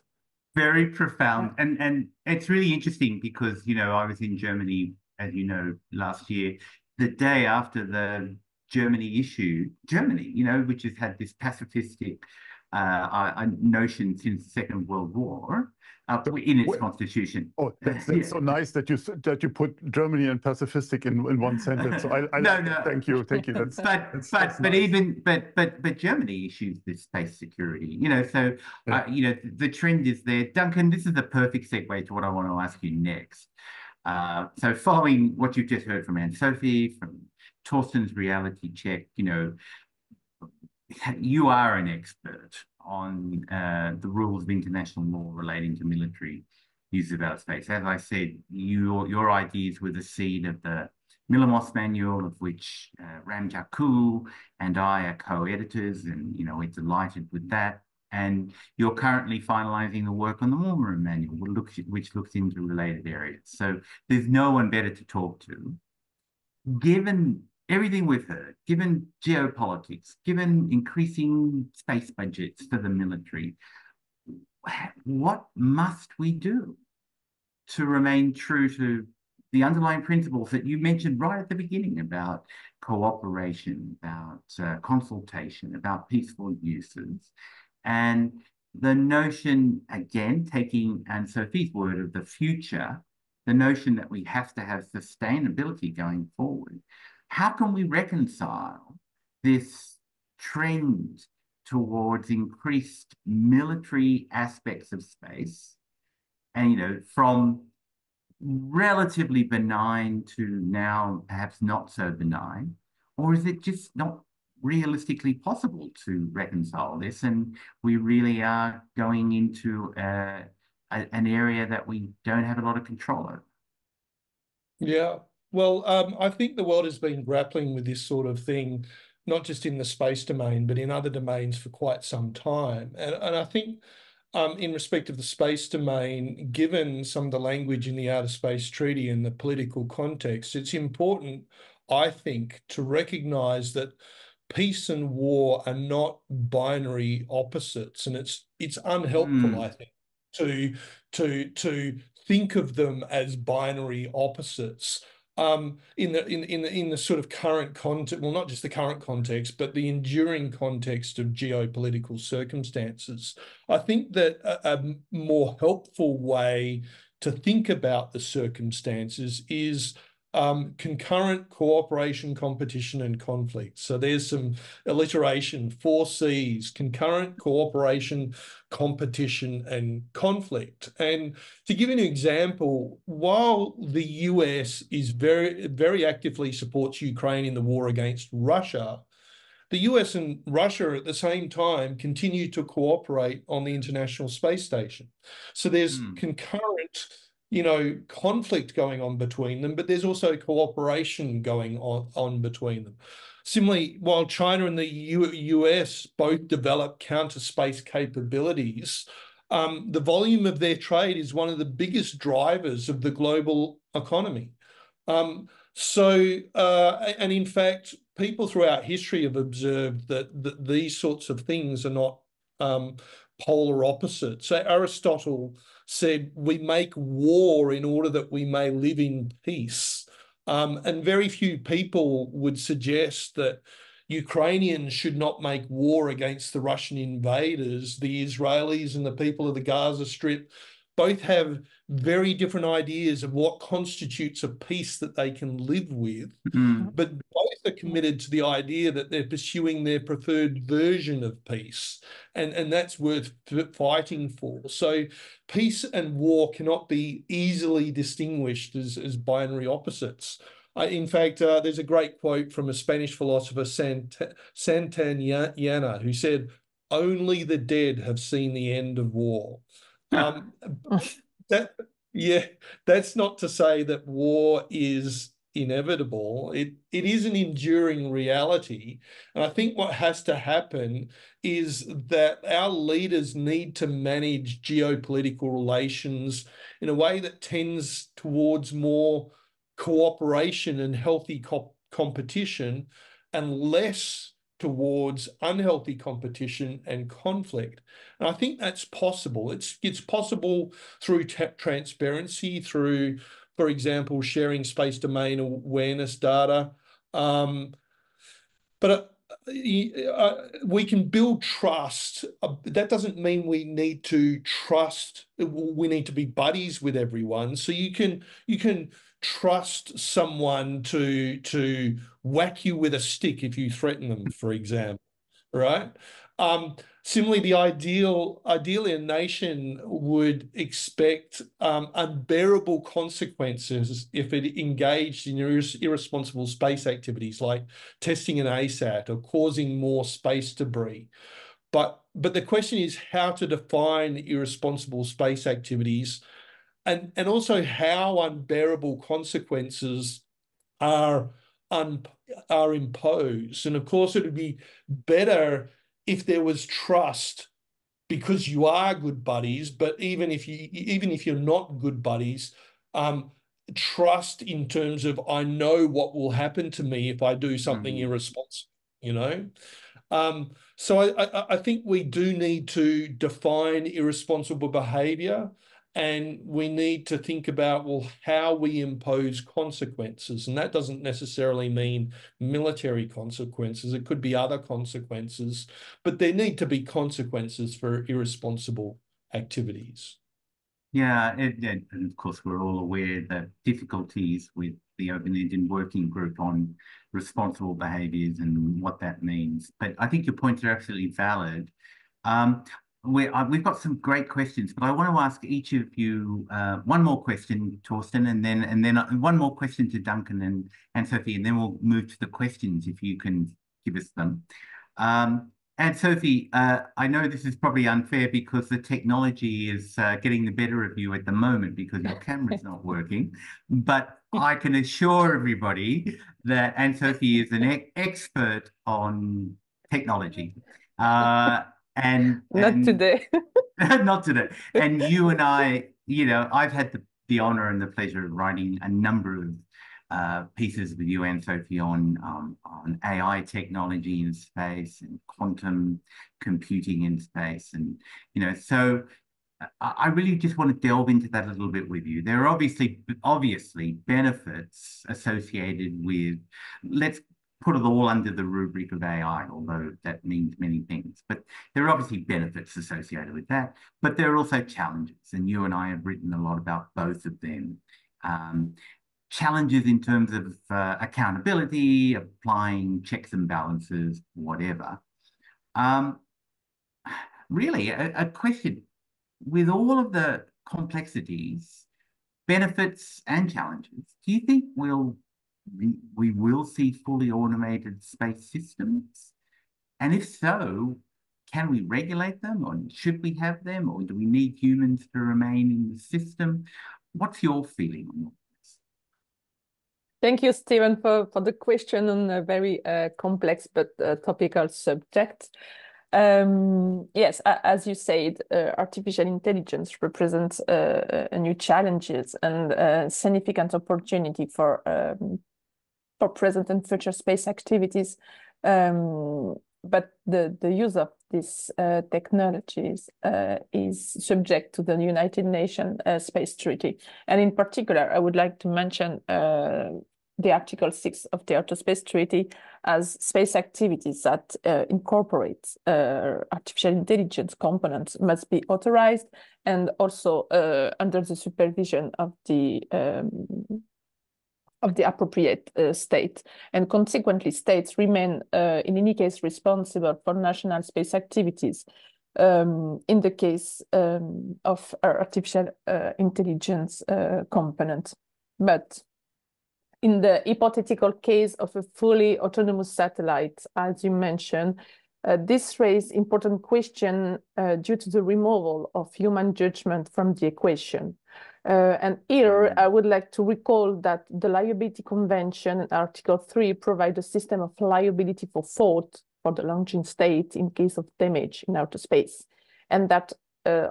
Very profound. And it's really interesting because, you know, I was in Germany, as you know, last year, the day after the Germany, you know, which has had this pacifistic notion since the Second World War in its constitution. Oh, that's so nice that you put Germany and pacifistic in one sentence. So thank you. That's but Germany issues this space security. You know, so you know, the trend is there. Duncan, this is the perfect segue to what I want to ask you next. So following what you've just heard from Anne-Sophie, from Torsten's reality check, you know, you are an expert on the rules of international law relating to military use of our space. As I said, your ideas were the seed of the Millamos Manual, of which Ram Jaku and I are co-editors, and you know, we're delighted with that. And you're currently finalising the work on the Marlborough Manual, which looks into related areas. So there's no one better to talk to. Given everything we've heard, given geopolitics, given increasing space budgets for the military, what must we do to remain true to the underlying principles that you mentioned right at the beginning about cooperation, about consultation, about peaceful uses, and the notion, again, taking Anne-Sophie's word of the future, the notion that we have to have sustainability going forward. How can we reconcile this trend towards increased military aspects of space and, you know, from relatively benign to now perhaps not so benign? Or is it just not realistically possible to reconcile this, and we really are going into an area that we don't have a lot of control over? Yeah, well, I think the world has been grappling with this sort of thing, not just in the space domain, but in other domains for quite some time. And I think in respect of the space domain, given some of the language in the Outer Space Treaty and the political context, it's important, I think, to recognise that peace and war are not binary opposites, and it's unhelpful, I think, to think of them as binary opposites. In the sort of current context, well, not just the current context, but the enduring context of geopolitical circumstances. I think that a more helpful way to think about the circumstances is concurrent cooperation, competition, and conflict. So there's some alliteration, 4 C's: concurrent cooperation, competition, and conflict. And to give you an example, while the US is very actively supports Ukraine in the war against Russia, the US and Russia at the same time continue to cooperate on the International Space Station. So there's concurrent, you know, conflict going on between them, but there's also cooperation going on between them. Similarly, while China and the US both develop counter-space capabilities, the volume of their trade is one of the biggest drivers of the global economy. And in fact, people throughout history have observed that these sorts of things are not polar opposites. So Aristotle said, we make war in order that we may live in peace. And very few people would suggest that Ukrainians should not make war against the Russian invaders. The Israelis and the people of the Gaza Strip both have very different ideas of what constitutes a peace that they can live with, but both are committed to the idea that they're pursuing their preferred version of peace, and that's worth fighting for. So peace and war cannot be easily distinguished as binary opposites. In fact, there's a great quote from a Spanish philosopher, Santayana, who said, "Only the dead have seen the end of war." That's not to say that war is inevitable. It is an enduring reality. And I think what has to happen is that our leaders need to manage geopolitical relations in a way that tends towards more cooperation and healthy competition and less towards unhealthy competition and conflict. And I think that's possible. It's possible through transparency, through, for example, sharing space domain awareness data. But we can build trust. That doesn't mean we need to trust. We need to be buddies with everyone. So you can trust someone to whack you with a stick if you threaten them, for example, right? Similarly, the ideally a nation would expect unbearable consequences if it engaged in irresponsible space activities like testing an ASAT or causing more space debris. But the question is how to define irresponsible space activities, and also how unbearable consequences are imposed. And of course, it would be better if there was trust because you are good buddies, but even if you're not good buddies, trust in terms of I know what will happen to me if I do something irresponsible, you know? So I think we do need to define irresponsible behavior, and we need to think about, well, how we impose consequences. And that doesn't necessarily mean military consequences. It could be other consequences, but there need to be consequences for irresponsible activities. Yeah, and of course, we're all aware that difficulties with the Open Engine Working Group on responsible behaviours and what that means. But I think your points are absolutely valid. We've got some great questions, but I want to ask each of you one more question, Torsten, and then one more question to Duncan and Sophie, and then we'll move to the questions if you can give us them. And Sophie, I know this is probably unfair because the technology is getting the better of you at the moment because your camera's not working, but I can assure everybody that Anne-Sophie is an expert on technology. And not today. Not today. And you and I, you know, I've had the honor and the pleasure of writing a number of pieces with you, Anne-Sophie, on AI technology in space and quantum computing in space. And, you know, so I really just want to delve into that a little bit with you. There are obviously benefits associated with, let's put it all under the rubric of AI, although that means many things. But there are obviously benefits associated with that, but there are also challenges, and you and I have written a lot about both of them. Challenges in terms of accountability, applying checks and balances, whatever. Really, a question, with all of the complexities, benefits and challenges, do you think we will see fully automated space systems? And if so, can we regulate them, or should we have them, or do we need humans to remain in the system? What's your feeling on this? Thank you, Stephen, for the question on a very complex but topical subject. Yes, as you said, artificial intelligence represents a new challenges and a significant opportunity for present and future space activities. But the use of these technologies is subject to the United Nations Space Treaty. And in particular, I would like to mention the Article 6 of the Outer Space Treaty as space activities that incorporate artificial intelligence components must be authorized and also under the supervision of the appropriate state. And consequently, states remain in any case responsible for national space activities in the case of artificial intelligence component. But in the hypothetical case of a fully autonomous satellite, as you mentioned, this raises important question due to the removal of human judgment from the equation. And here, I would like to recall that the Liability Convention, Article 3, provides a system of liability for fault for the launching state in case of damage in outer space. And that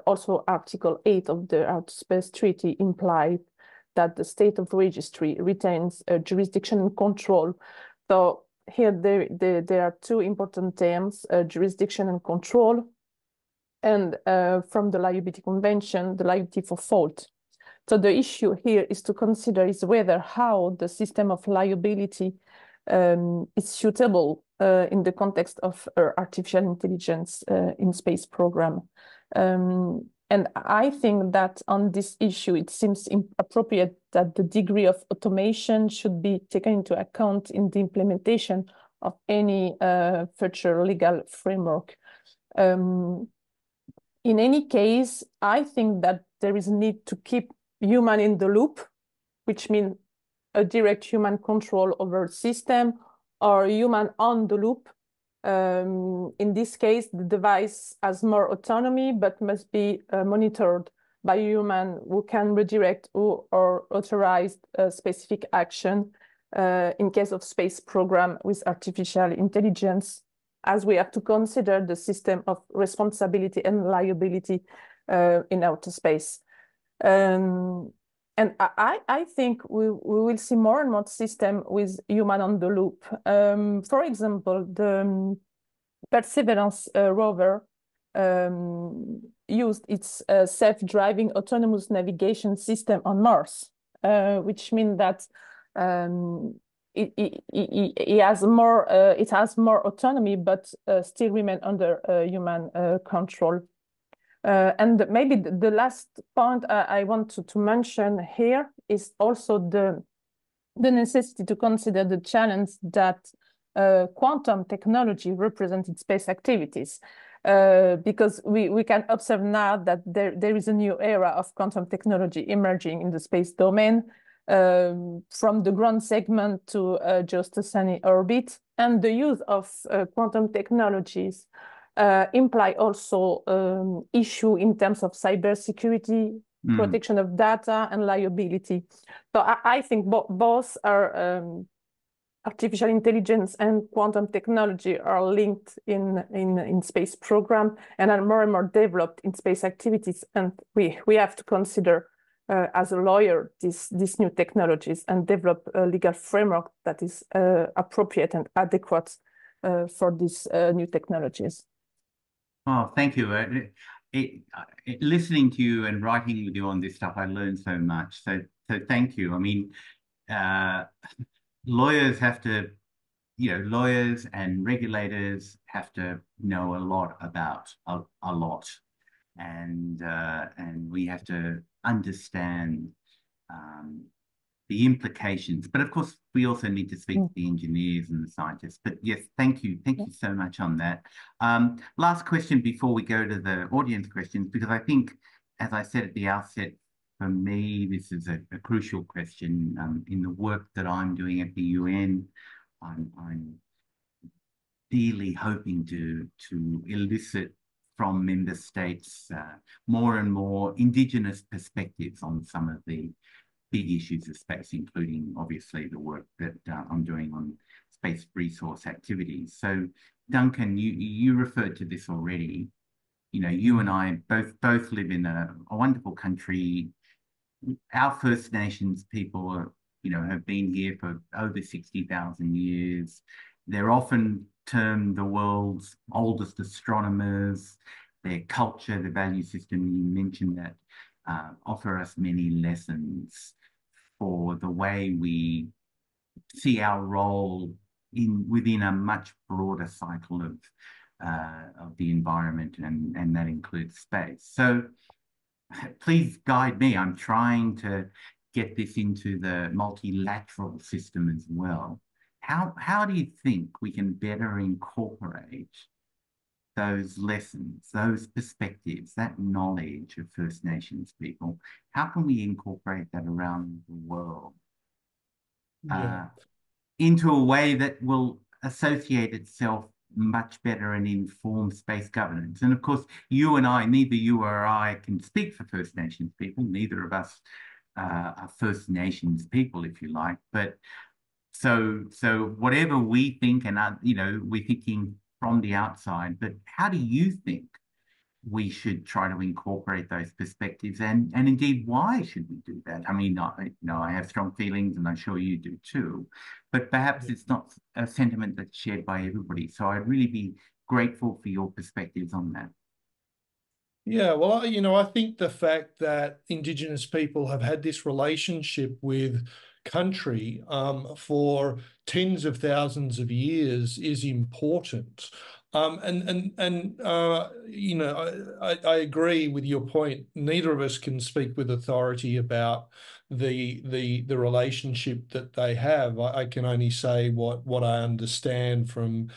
also Article 8 of the Outer Space Treaty implied that the state of registry retains jurisdiction and control So here there are two important terms, jurisdiction and control. And from the liability convention, the liability for fault. So the issue here is to consider is whether how the system of liability is suitable in the context of artificial intelligence in space program. And I think that on this issue, it seems appropriate that the degree of automation should be taken into account in the implementation of any future legal framework. In any case, I think that there is a need to keep human in the loop, which means a direct human control over the system or human on the loop. In this case, the device has more autonomy, but must be monitored by a human who can redirect or authorize a specific action in case of space program with artificial intelligence, as we have to consider the system of responsibility and liability in outer space. And I think we will see more and more system with human on the loop. For example, the Perseverance rover used its self-driving autonomous navigation system on Mars, which means that it has more autonomy, but still remain under human control. And maybe the last point I want to mention here is also the necessity to consider the challenge that quantum technology represents in space activities. Because we can observe now that there is a new era of quantum technology emerging in the space domain, from the ground segment to geostationary orbit, and the use of quantum technologies imply also issue in terms of cybersecurity, protection of data, and liability. So I think both are artificial intelligence and quantum technology are linked in space program and are more and more developed in space activities. And we have to consider as a lawyer these new technologies and develop a legal framework that is appropriate and adequate for these new technologies. Oh, thank you. Listening to you and writing with you on this stuff, I learned so much. So thank you. I mean, lawyers have to, lawyers and regulators have to know a lot about a lot, and we have to understand the implications. But of course, we also need to speak to the engineers and the scientists. But yes, thank you so much on that. Last question before we go to the audience questions, because I think, as I said at the outset, for me, this is a crucial question. In the work that I'm doing at the UN, I'm really hoping to elicit from member states more and more Indigenous perspectives on some of the big issues of space, including obviously the work that I'm doing on space resource activities. So Duncan, you referred to this already. You and I both live in a wonderful country. Our First Nations people are, have been here for over 60,000 years. They're often termed the world's oldest astronomers. Their culture, the value system, you mentioned that, offer us many lessons for the way we see our role within a much broader cycle of the environment, and that includes space. So please guide me. I'm trying to get this into the multilateral system as well. How do you think we can better incorporate those lessons, those perspectives, that knowledge of First Nations people? How can we incorporate that around the world into a way that will associate itself much better and inform space governance? And of course, you and I, neither you or I can speak for First Nations people. Neither of us are First Nations people, if you like. But so whatever we think, and we're thinking from the outside, but how do you think we should try to incorporate those perspectives, and indeed, why should we do that? I mean, I have strong feelings, and I'm sure you do too, but perhaps it's not a sentiment that's shared by everybody. So I'd really be grateful for your perspectives on that. Yeah, well, I think the fact that Indigenous people have had this relationship with country for tens of thousands of years is important. I agree with your point. Neither of us can speak with authority about the relationship that they have. I can only say what I understand from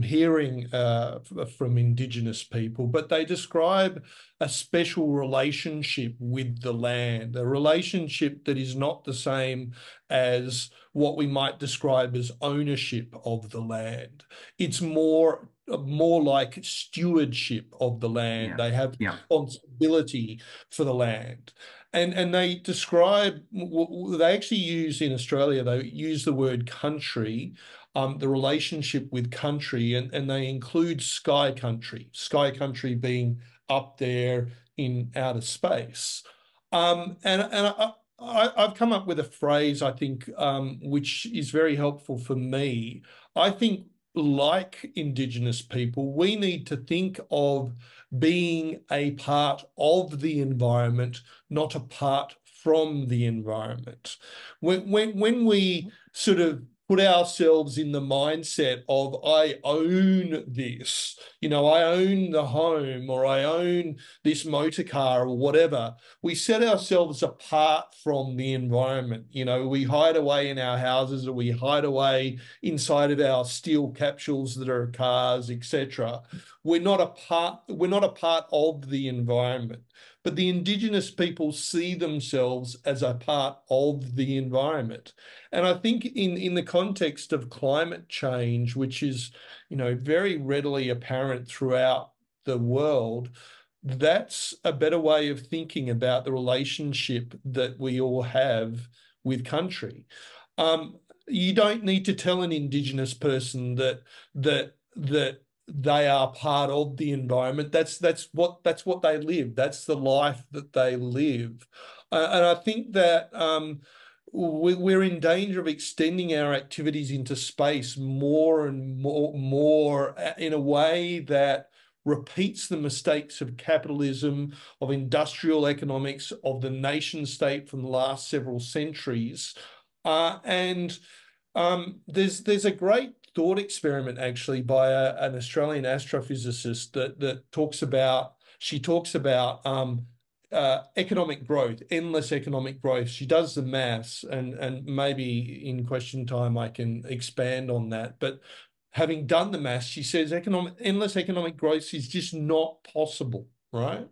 hearing from Indigenous people, but they describe a special relationship with the land, a relationship that is not the same as what we might describe as ownership of the land. It's more like stewardship of the land. They have responsibility for the land. And they describe, they actually use in Australia, they use the word country, the relationship with country, and they include sky country being up there in outer space. I've come up with a phrase, I think, which is very helpful for me. I think, like Indigenous people, we need to think of being a part of the environment, not apart from the environment. When we sort of put ourselves in the mindset of, I own this, I own the home, or I own this motor car, or whatever, we set ourselves apart from the environment. We hide away in our houses, or we hide away inside of our steel capsules that are cars, etc. We're not a part of the environment. But the Indigenous people see themselves as a part of the environment. And I think in the context of climate change, which is, very readily apparent throughout the world, that's a better way of thinking about the relationship that we all have with country. You don't need to tell an Indigenous person that they are part of the environment. That's what they live. That's the life that they live. And I think that we're in danger of extending our activities into space more and more in a way that repeats the mistakes of capitalism, of industrial economics, of the nation state from the last several centuries. There's a great thought experiment actually by an Australian astrophysicist that talks about economic growth, endless economic growth. She does the maths, and maybe in question time I can expand on that. But having done the maths, she says endless economic growth is just not possible, right?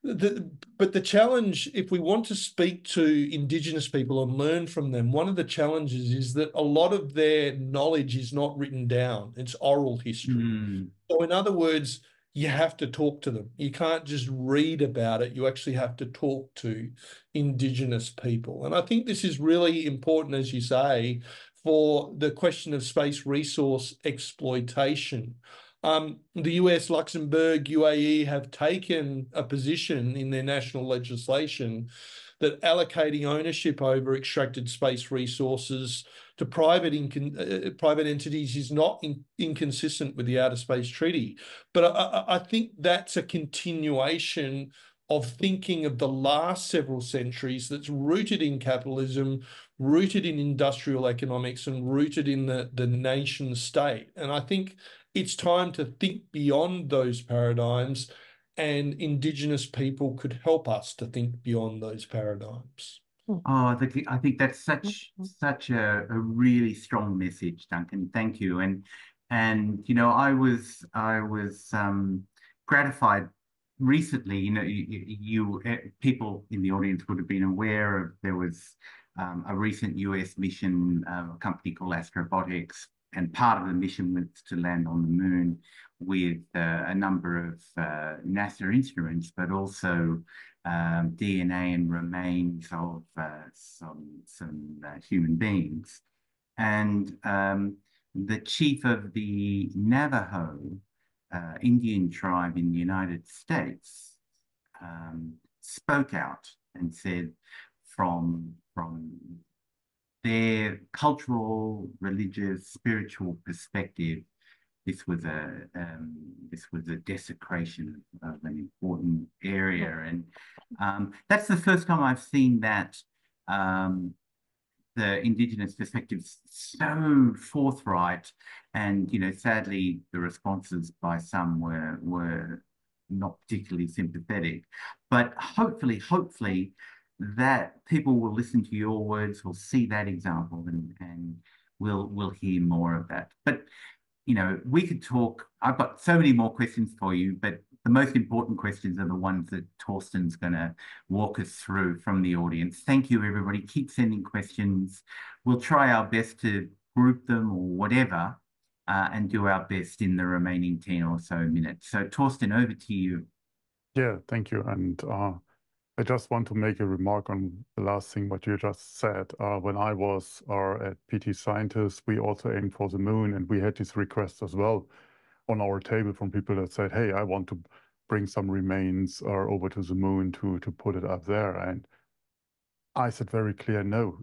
But the challenge, if we want to speak to Indigenous people and learn from them, one of the challenges is that a lot of their knowledge is not written down. It's oral history. So in other words, you have to talk to them. You can't just read about it. You actually have to talk to Indigenous people. And I think this is really important, as you say, for the question of space resource exploitation. The US, Luxembourg, UAE have taken a position in their national legislation that allocating ownership over extracted space resources to private entities is not inconsistent with the Outer Space Treaty. But I think that's a continuation of thinking of the last several centuries that's rooted in capitalism, rooted in industrial economics, and rooted in the nation state. And I think it's time to think beyond those paradigms, and Indigenous people could help us to think beyond those paradigms. Oh, I think that's such a really strong message, Duncan. Thank you. And I was gratified recently. You people in the audience would have been aware of, there was a recent US mission, a company called Astrobotics, and part of the mission was to land on the moon with a number of NASA instruments, but also DNA and remains of some human beings. And the chief of the Navajo Indian tribe in the United States spoke out and said from their cultural, religious, spiritual perspective, this was a desecration of an important area, and that's the first time I've seen that the Indigenous perspectives so forthright, and sadly, the responses by some were not particularly sympathetic. But hopefully, that people will listen to your words, will see that example, and we'll hear more of that. But we could talk. I've got so many more questions for you, but the most important questions are the ones that Torsten's going to walk us through from the audience. Thank you, everybody. Keep sending questions. We'll try our best to group them or whatever, and do our best in the remaining 10 or so minutes. So, Torsten, over to you. Yeah, thank you. And I just want to make a remark on the last thing what you just said. When I was at PT Scientist, we also aimed for the moon, and we had this request as well on our table from people that said, hey, I want to bring some remains over to the moon to put it up there. And I said very clear, no.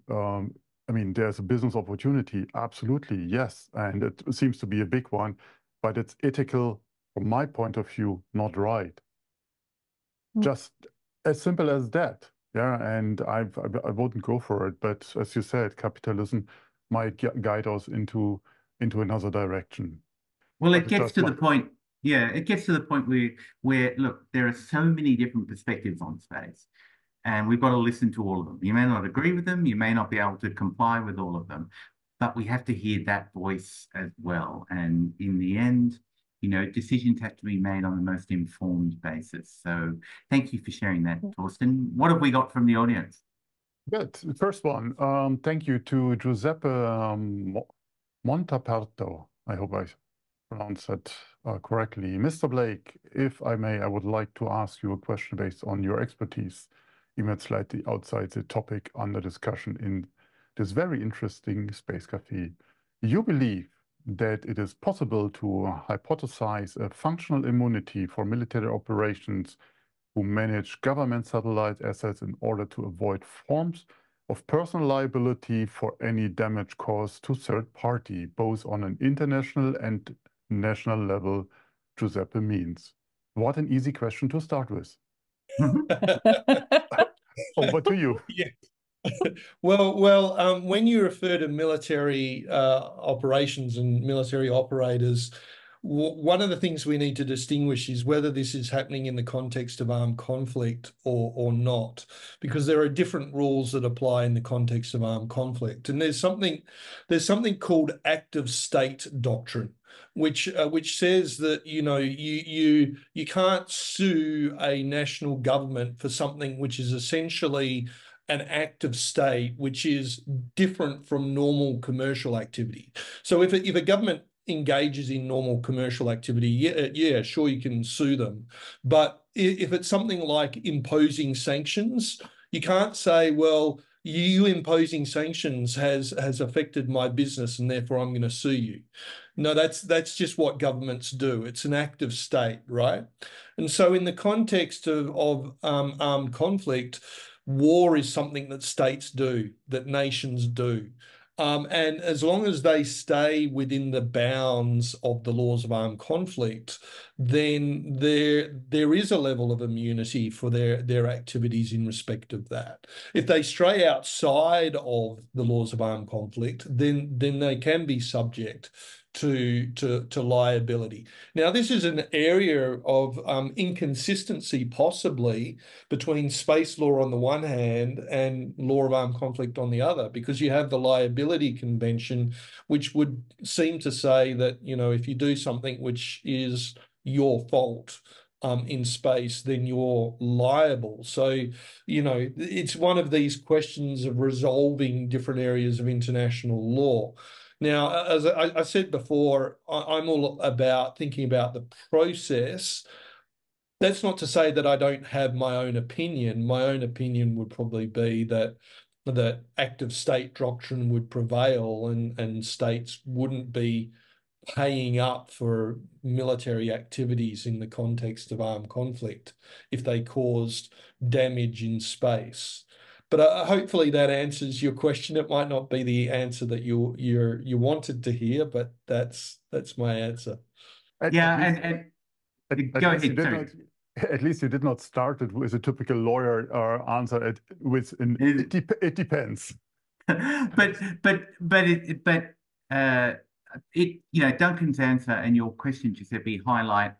I mean, there's a business opportunity, absolutely, yes. And it seems to be a big one, but it's ethical, from my point of view, not right. Just as simple as that. Yeah, and I wouldn't go for it. But as you said, capitalism might guide us into another direction. Well, it gets to the point. Yeah, it gets to the point where look, there are so many different perspectives on space, and we've got to listen to all of them. You may not agree with them, you may not be able to comply with all of them, but we have to hear that voice as well. And in the end, decisions have to be made on the most informed basis. So thank you for sharing that, Torsten. What have we got from the audience? Good. The first one, thank you to Giuseppe Montaperto. I hope I pronounced that correctly. Mr. Blake, if I may, I would like to ask you a question based on your expertise, even slightly outside the topic under discussion in this very interesting Space Café. You believe that it is possible to hypothesize a functional immunity for military operations who manage government satellite assets in order to avoid forms of personal liability for any damage caused to third party, both on an international and national level, Giuseppe means. What an easy question to start with. Over to you. Yeah. Well, when you refer to military operations and military operators, one of the things we need to distinguish is whether this is happening in the context of armed conflict or not, because there are different rules that apply in the context of armed conflict. And there's something called active state doctrine, which says that you can't sue a national government for something which is essentially an act of state, which is different from normal commercial activity. So if a government engages in normal commercial activity, yeah, sure, you can sue them. But if it's something like imposing sanctions, you can't say, well, you imposing sanctions has affected my business and therefore I'm going to sue you. No, that's just what governments do. It's an act of state, right? And so in the context of armed conflict, war is something that states do, that nations do. And as long as they stay within the bounds of the laws of armed conflict, then there is a level of immunity for their activities in respect of that. If they stray outside of the laws of armed conflict, then they can be subject to liability. Now, this is an area of inconsistency possibly between space law on the one hand and law of armed conflict on the other, because you have the liability convention, which would seem to say that, if you do something which is your fault in space, then you're liable. So, it's one of these questions of resolving different areas of international law. Now, as I said before, I'm all about thinking about the process. That's not to say that I don't have my own opinion. My own opinion would probably be that active state doctrine would prevail and states wouldn't be paying up for military activities in the context of armed conflict if they caused damage in space. But hopefully that answers your question. It might not be the answer that you wanted to hear, but that's my answer. Yeah, go ahead. Sorry. At least you did not start it with a typical lawyer answer. It depends. Duncan's answer and your question, Giuseppe, highlight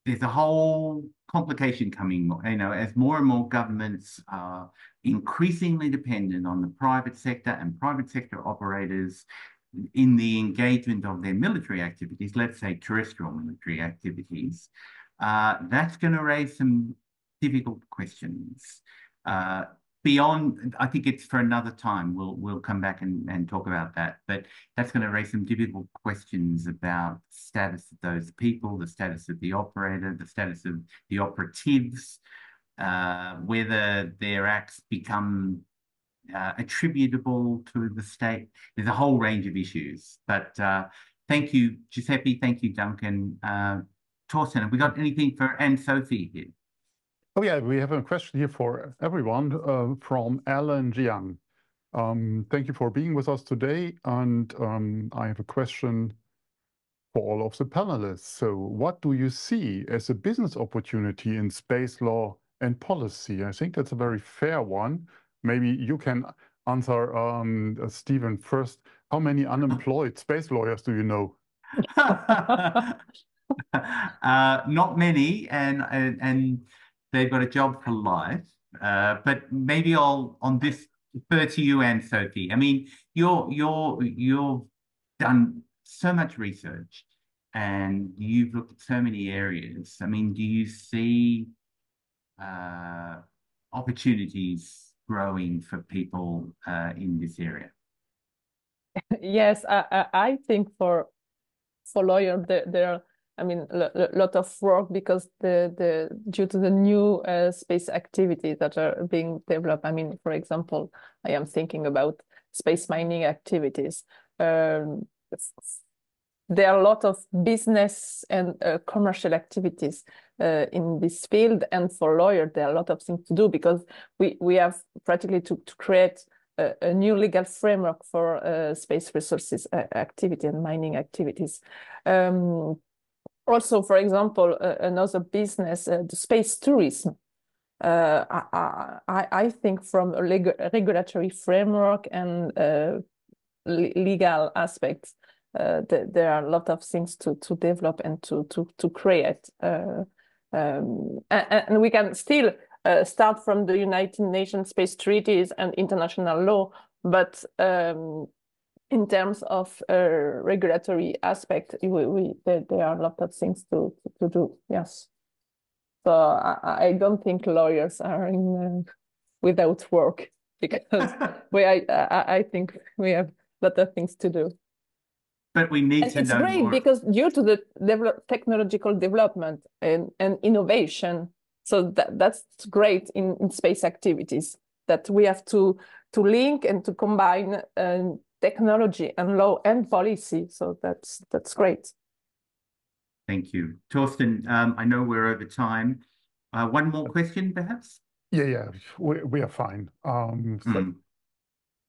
there's a whole complication coming. As more and more governments are increasingly dependent on the private sector and private sector operators in the engagement of their military activities, let's say terrestrial military activities, that's going to raise some difficult questions. Beyond, I think it's for another time. We'll come back and talk about that. But that's going to raise some difficult questions about the status of those people, the status of the operator, the status of the operatives, whether their acts become attributable to the state. There's a whole range of issues. But thank you, Giuseppe. Thank you, Duncan. Torsten, have we got anything for Anne-Sophie here? Oh yeah, we have a question here for everyone from Alan Jiang. Thank you for being with us today. And I have a question for all of the panelists. So what do you see as a business opportunity in space law and policy? I think that's a very fair one. Maybe you can answer, Stephen, first. How many unemployed space lawyers do you know? Not many, and they've got a job for life. But maybe I'll on this defer to you, Anne-Sophie. I mean, you've done so much research and you've looked at so many areas. I mean, do you see opportunities growing for people in this area? Yes, I think for lawyers there are, I mean, a lot of work because due to the new space activities that are being developed. I mean, for example, I am thinking about space mining activities. There are a lot of business and commercial activities in this field, and for lawyers there are a lot of things to do because we have practically to create a new legal framework for space resources activity and mining activities. Also, for example, another business, the space tourism. I think from a regulatory framework and legal aspects, there are a lot of things to develop and to create. And we can still start from the United Nations space treaties and international law, but in terms of regulatory aspect, there are a lot of things to do. Yes, so I don't think lawyers are without work because I think we have a lot of things to do. But we need to know more. It's great because due to the technological development and innovation, so that's great in space activities that we have to link and to combine technology and law and policy. So that's great. Thank you. Torsten, I know we're over time. One more question, perhaps? Yeah, we are fine.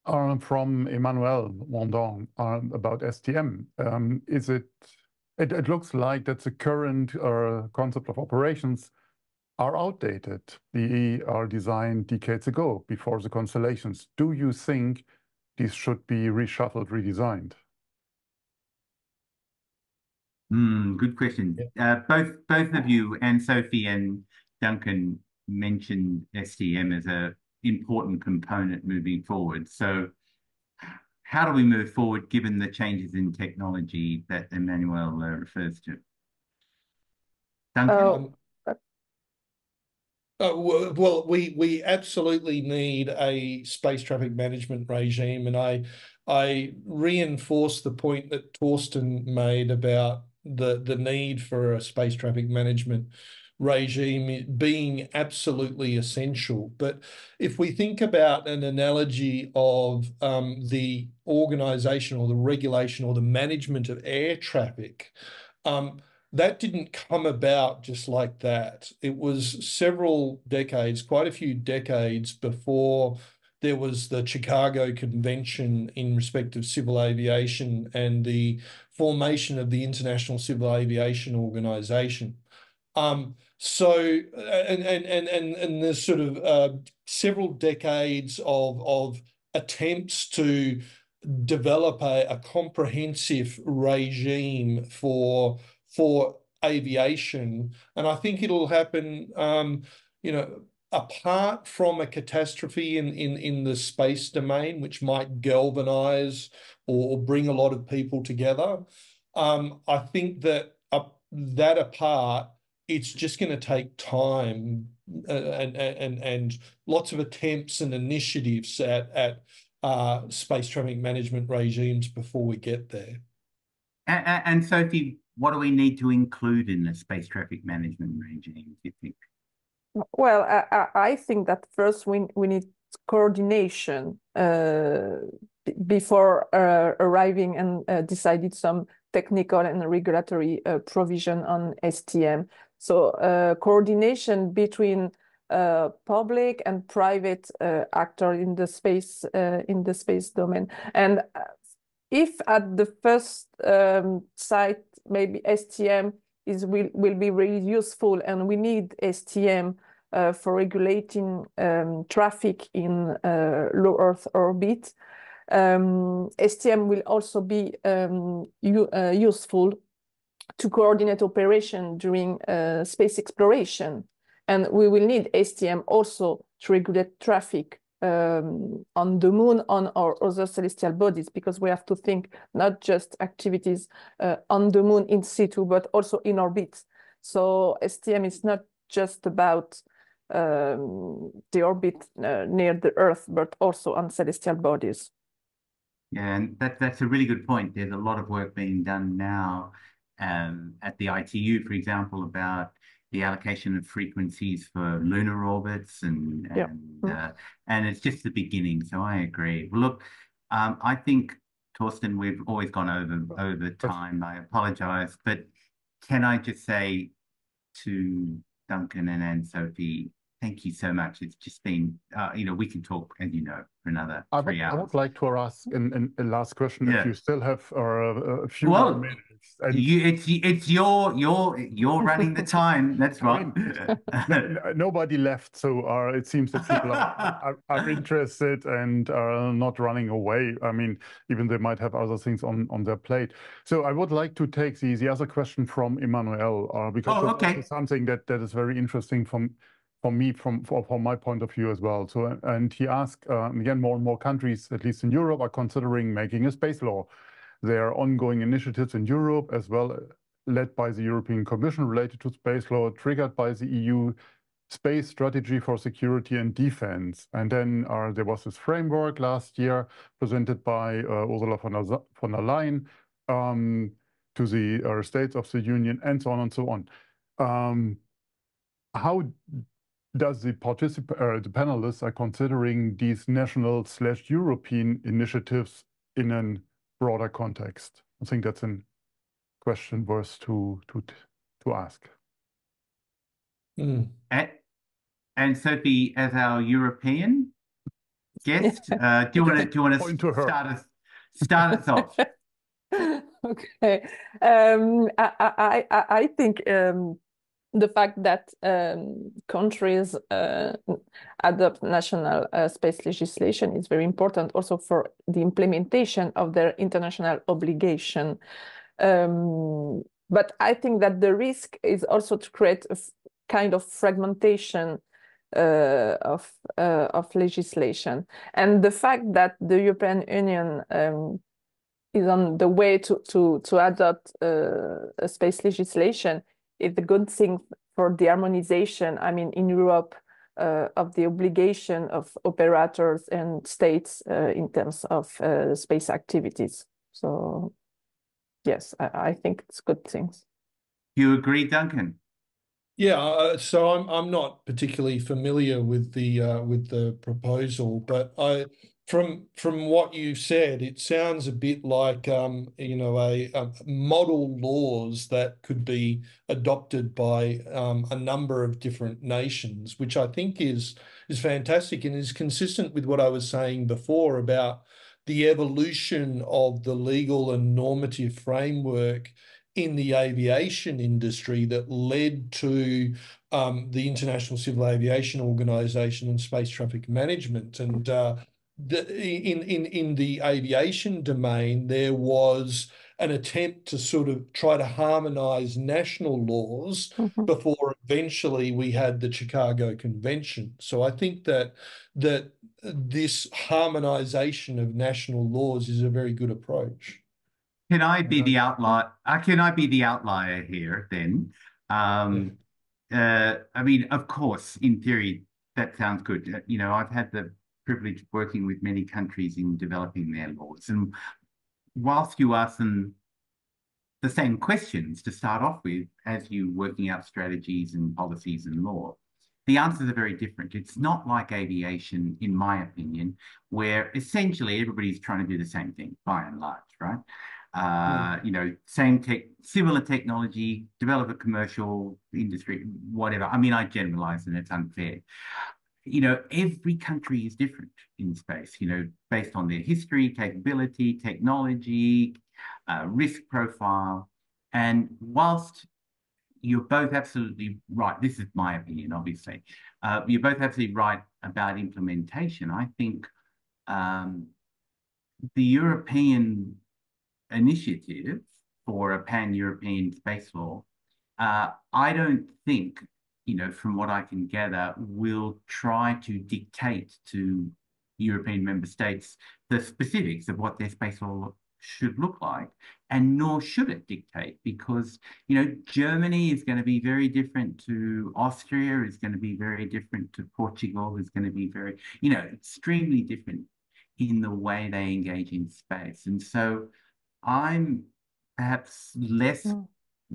From Emmanuel Mondon about STM. It looks like that the current concept of operations are outdated. They are designed decades ago before the constellations. Do you think these should be reshuffled, redesigned? Good question. Yeah. Both of you, Anne-Sophie and Duncan, mentioned STM as an important component moving forward. So how do we move forward given the changes in technology that Emmanuel refers to? Duncan? Well, we absolutely need a space traffic management regime, and I reinforce the point that Torsten made about the need for a space traffic management regime being absolutely essential. But if we think about an analogy of the organisation or the regulation or the management of air traffic, that didn't come about just like that. It was several decades, quite a few decades before there was the Chicago Convention in respect of civil aviation and the formation of the International Civil Aviation Organization. So there's sort of several decades of attempts to develop a comprehensive regime for aviation, and I think it'll happen, apart from a catastrophe in the space domain, which might galvanize or bring a lot of people together. I think that that apart, it's just going to take time and lots of attempts and initiatives at space traffic management regimes before we get there. And Sophie, what do we need to include in the space traffic management regime, do you think? Well, I think that first we need coordination before arriving and decided some technical and regulatory provision on STM. So coordination between public and private actors in the space domain. And if at the first site maybe STM will be really useful, and we need STM for regulating traffic in low Earth orbit, STM will also be useful to coordinate operation during space exploration. And we will need STM also to regulate traffic on the moon, on our other celestial bodies, because we have to think not just activities on the moon in situ, but also in orbit. So STM is not just about the orbit near the Earth, but also on celestial bodies. Yeah, and that's a really good point. There's a lot of work being done now at the ITU, for example, about the allocation of frequencies for lunar orbits, and it's just the beginning. So I agree. Well, look, I think, Torsten, we've always gone over time. I apologize, but can I just say to Duncan and Sophie, thank you so much. It's just been, we can talk, as you know, for another 3 hours. I would like to ask a last question, if you still have a few more minutes. And it's you're running the time. That's right. Nobody left, so it seems that people are interested and are not running away. I mean, even they might have other things on their plate. So I would like to take the other question from Emmanuel, because that's something that is very interesting from my point of view as well. So, and he asked, again, more and more countries, at least in Europe, are considering making a space law. There are ongoing initiatives in Europe as well, led by the European Commission, related to space law, triggered by the EU Space Strategy for Security and Defense. And then there was this framework last year presented by Ursula von der Leyen to the States of the Union, and so on and so on. How does the panelists are considering these national/European initiatives in a broader context? I think that's a question worth to ask. And Sophie, as our European guest, do you want to start us off? Okay, I think the fact that countries adopt national space legislation is very important also for the implementation of their international obligation. But I think that the risk is also to create a kind of fragmentation of legislation. And the fact that the European Union is on the way to adopt a space legislation is a good thing for the harmonization, I mean, in Europe, of the obligation of operators and states in terms of space activities. So, yes, I think it's good things. You agree, Duncan? Yeah, so I'm not particularly familiar with the proposal, but from what you said, it sounds a bit like a model laws that could be adopted by a number of different nations, which I think is fantastic and is consistent with what I was saying before about the evolution of the legal and normative framework in the aviation industry that led to the International Civil Aviation Organization and space traffic management. And in the aviation domain, there was an attempt to sort of try to harmonize national laws before eventually we had the Chicago Convention. So I think that this harmonization of national laws is a very good approach. Can I be the outlier? Can I be the outlier here then? I mean, of course, in theory, that sounds good. You know, I've had the privilege of working with many countries in developing their laws. And whilst you ask them the same questions to start off with as you working out strategies and policies and law, the answers are very different. It's not like aviation, in my opinion, where essentially everybody's trying to do the same thing by and large, right? You know, similar technology, develop a commercial industry, whatever. I mean, I generalize and it's unfair. You know, every country is different in space, you know, based on their history, capability, technology, risk profile. And whilst you're both absolutely right, this is my opinion, obviously, you're both absolutely right about implementation. I think the European initiative for a pan-European space law, I don't think, you know, from what I can gather, will try to dictate to European member states the specifics of what their space law should look like, and nor should it dictate, because, you know, Germany is going to be very different to Austria, is going to be very different to Portugal, is going to be very, you know, extremely different in the way they engage in space. And so I'm perhaps less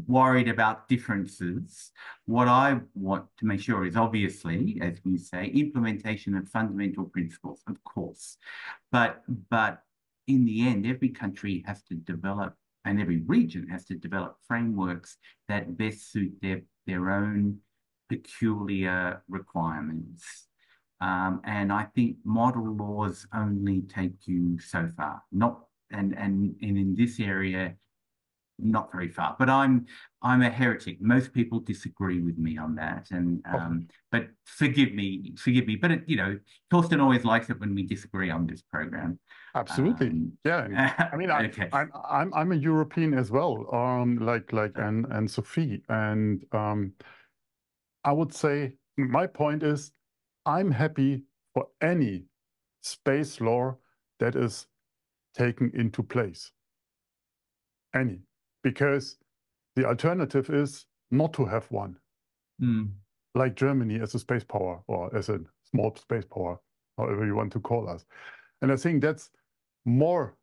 worried about differences. What I want to make sure is, obviously, as you say, implementation of fundamental principles, of course. But in the end, every country has to develop, and every region has to develop frameworks that best suit their own peculiar requirements. And I think model laws only take you so far. And in this area, not very far. But I'm a heretic. Most people disagree with me on that. And but forgive me. But it, you know, Torsten always likes it when we disagree on this program. Absolutely. Yeah. I mean, okay. I'm a European as well, like and Sophie. And I would say my point is, I'm happy for any space law that is taken into place. Any. Because the alternative is not to have one. Like Germany as a space power, or as a small space power, however you want to call us. And I think that's more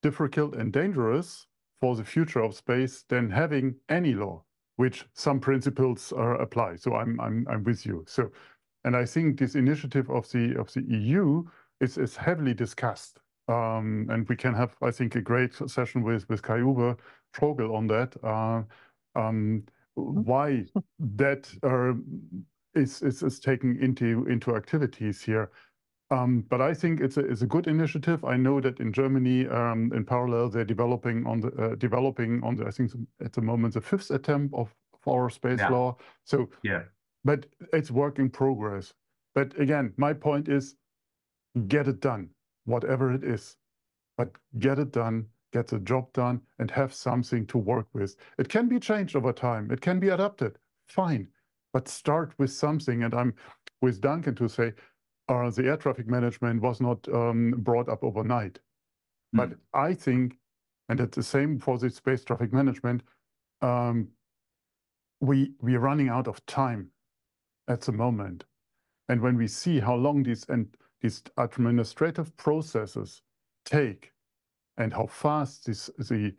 difficult and dangerous for the future of space than having any law, which some principles apply. So I'm with you. So, and I think this initiative of the EU is heavily discussed. And we can have, I think, a great session with Kai-Uwe Trogel on that. Why that is taken into activities here. But I think it's a good initiative. I know that in Germany, in parallel, they're developing on the I think at the moment the 5th attempt of our space law. So but it's work in progress. But again, my point is, get it done, whatever it is. But get it done, get the job done, and have something to work with. It can be changed over time. It can be adapted. Fine. But start with something. And I'm with Duncan to say, the air traffic management was not brought up overnight. But I think, and it's the same for the space traffic management, we're running out of time at the moment. And when we see how long these administrative processes take and how fast the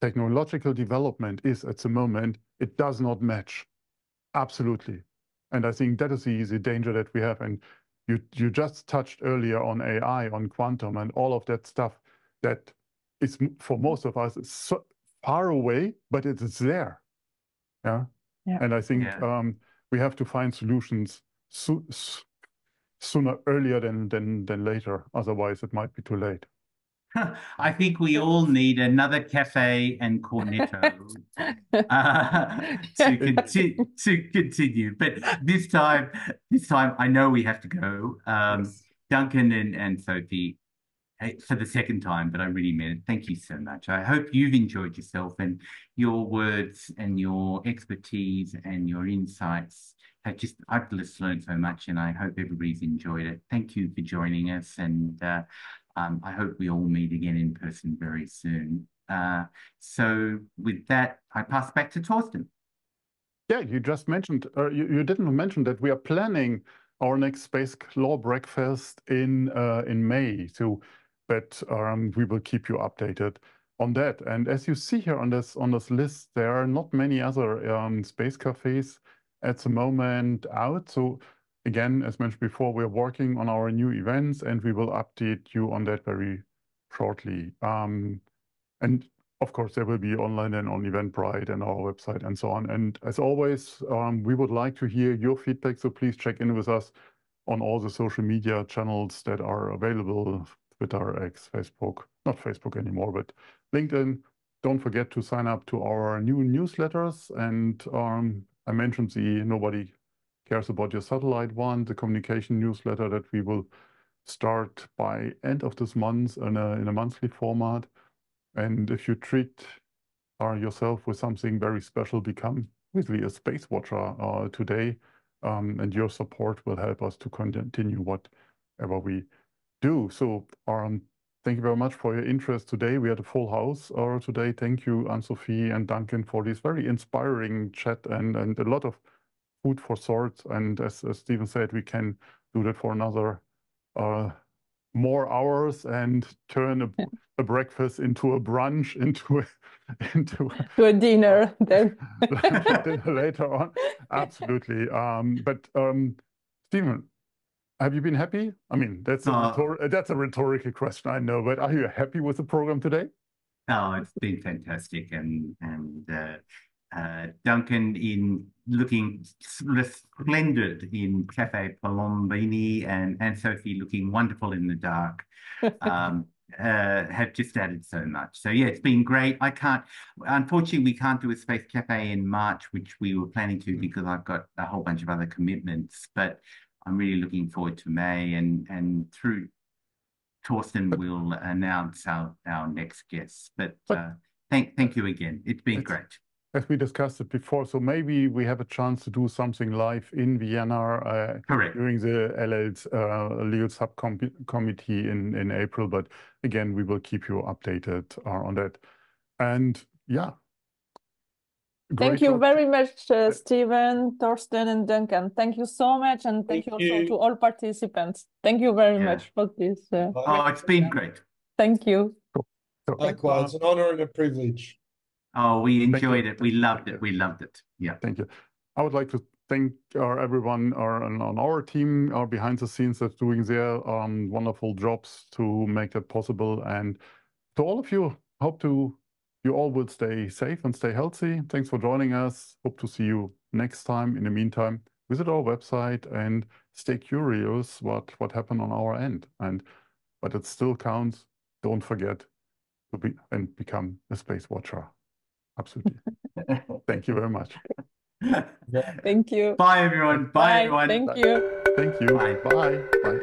technological development is at the moment, it does not match. Absolutely. And I think that is the danger that we have. And you just touched earlier on AI, on quantum, and all of that stuff that is for most of us is so far away, but it is there. Yeah. And I think we have to find solutions sooner, earlier than later. Otherwise, it might be too late. I think we all need another cafe and cornetto to continue. But this time I know we have to go. Duncan and Sophie, for the second time, but I really mean it. Thank you so much. I hope you've enjoyed yourself, and your words and your expertise and your insights have I've just learned so much, and I hope everybody's enjoyed it. Thank you for joining us, and I hope we all meet again in person very soon. So with that, I pass back to Torsten. Yeah, you just mentioned, you didn't mention that we are planning our next Space Law Breakfast in May. So, but we will keep you updated on that. And as you see here on this list, there are not many other space cafes at the moment out. So again, as mentioned before, we're working on our new events, and we will update you on that very shortly. And of course, there will be online and on Eventbrite and our website and so on. And as always, we would like to hear your feedback. So please check in with us on all the social media channels that are available: Twitter, X, Facebook, not Facebook anymore, but LinkedIn. Don't forget to sign up to our new newsletters. And I mentioned the Nobody Cares About Your Satellite one, the communication newsletter that we will start by end of this month in a monthly format. And if you treat yourself with something very special, become really a space watcher today, and your support will help us to continue whatever we do. So thank you very much for your interest today. We had a full house today. Thank you, Anne-Sophie and Duncan, for this very inspiring chat and a lot of food for thought. And as Stephen said, we can do that for another more hours and turn a breakfast into a brunch, into a dinner then later on. Absolutely. But Stephen, have you been happy? I mean, that's a rhetorical question, I know, but are you happy with the program today? Oh, it's been fantastic, and Duncan in looking splendid in Cafe Palombini, and Sophie looking wonderful in the dark. Have just added so much. So yeah, it's been great. Unfortunately, we can't do a Space Cafe in March, which we were planning to, because I've got a whole bunch of other commitments, but I'm really looking forward to May, and through Torsten will announce our next guests. But thank you again. It's been great. As we discussed it before, so maybe we have a chance to do something live in Vienna during the LEO subcommittee in April. But again, we will keep you updated on that. And yeah. Thank you very much, Stephen, Torsten, and Duncan. Thank you so much, and thank you also to all participants. Thank you very much for this. It's been great. Thank you. Likewise, an honor and a privilege. Oh, we enjoyed it. We loved it. We loved it. Yeah. Thank you. I would like to thank everyone on our team behind the scenes that's doing their wonderful jobs to make that possible. And to all of you, hope you all will stay safe and stay healthy. Thanks for joining us. Hope to see you next time. In the meantime, visit our website and stay curious what happened on our end. But it still counts. Don't forget to become a space watcher. Absolutely. Thank you very much. Thank you. Bye, everyone. Bye, everyone. Thank you. Thank you. Bye. Bye. Bye.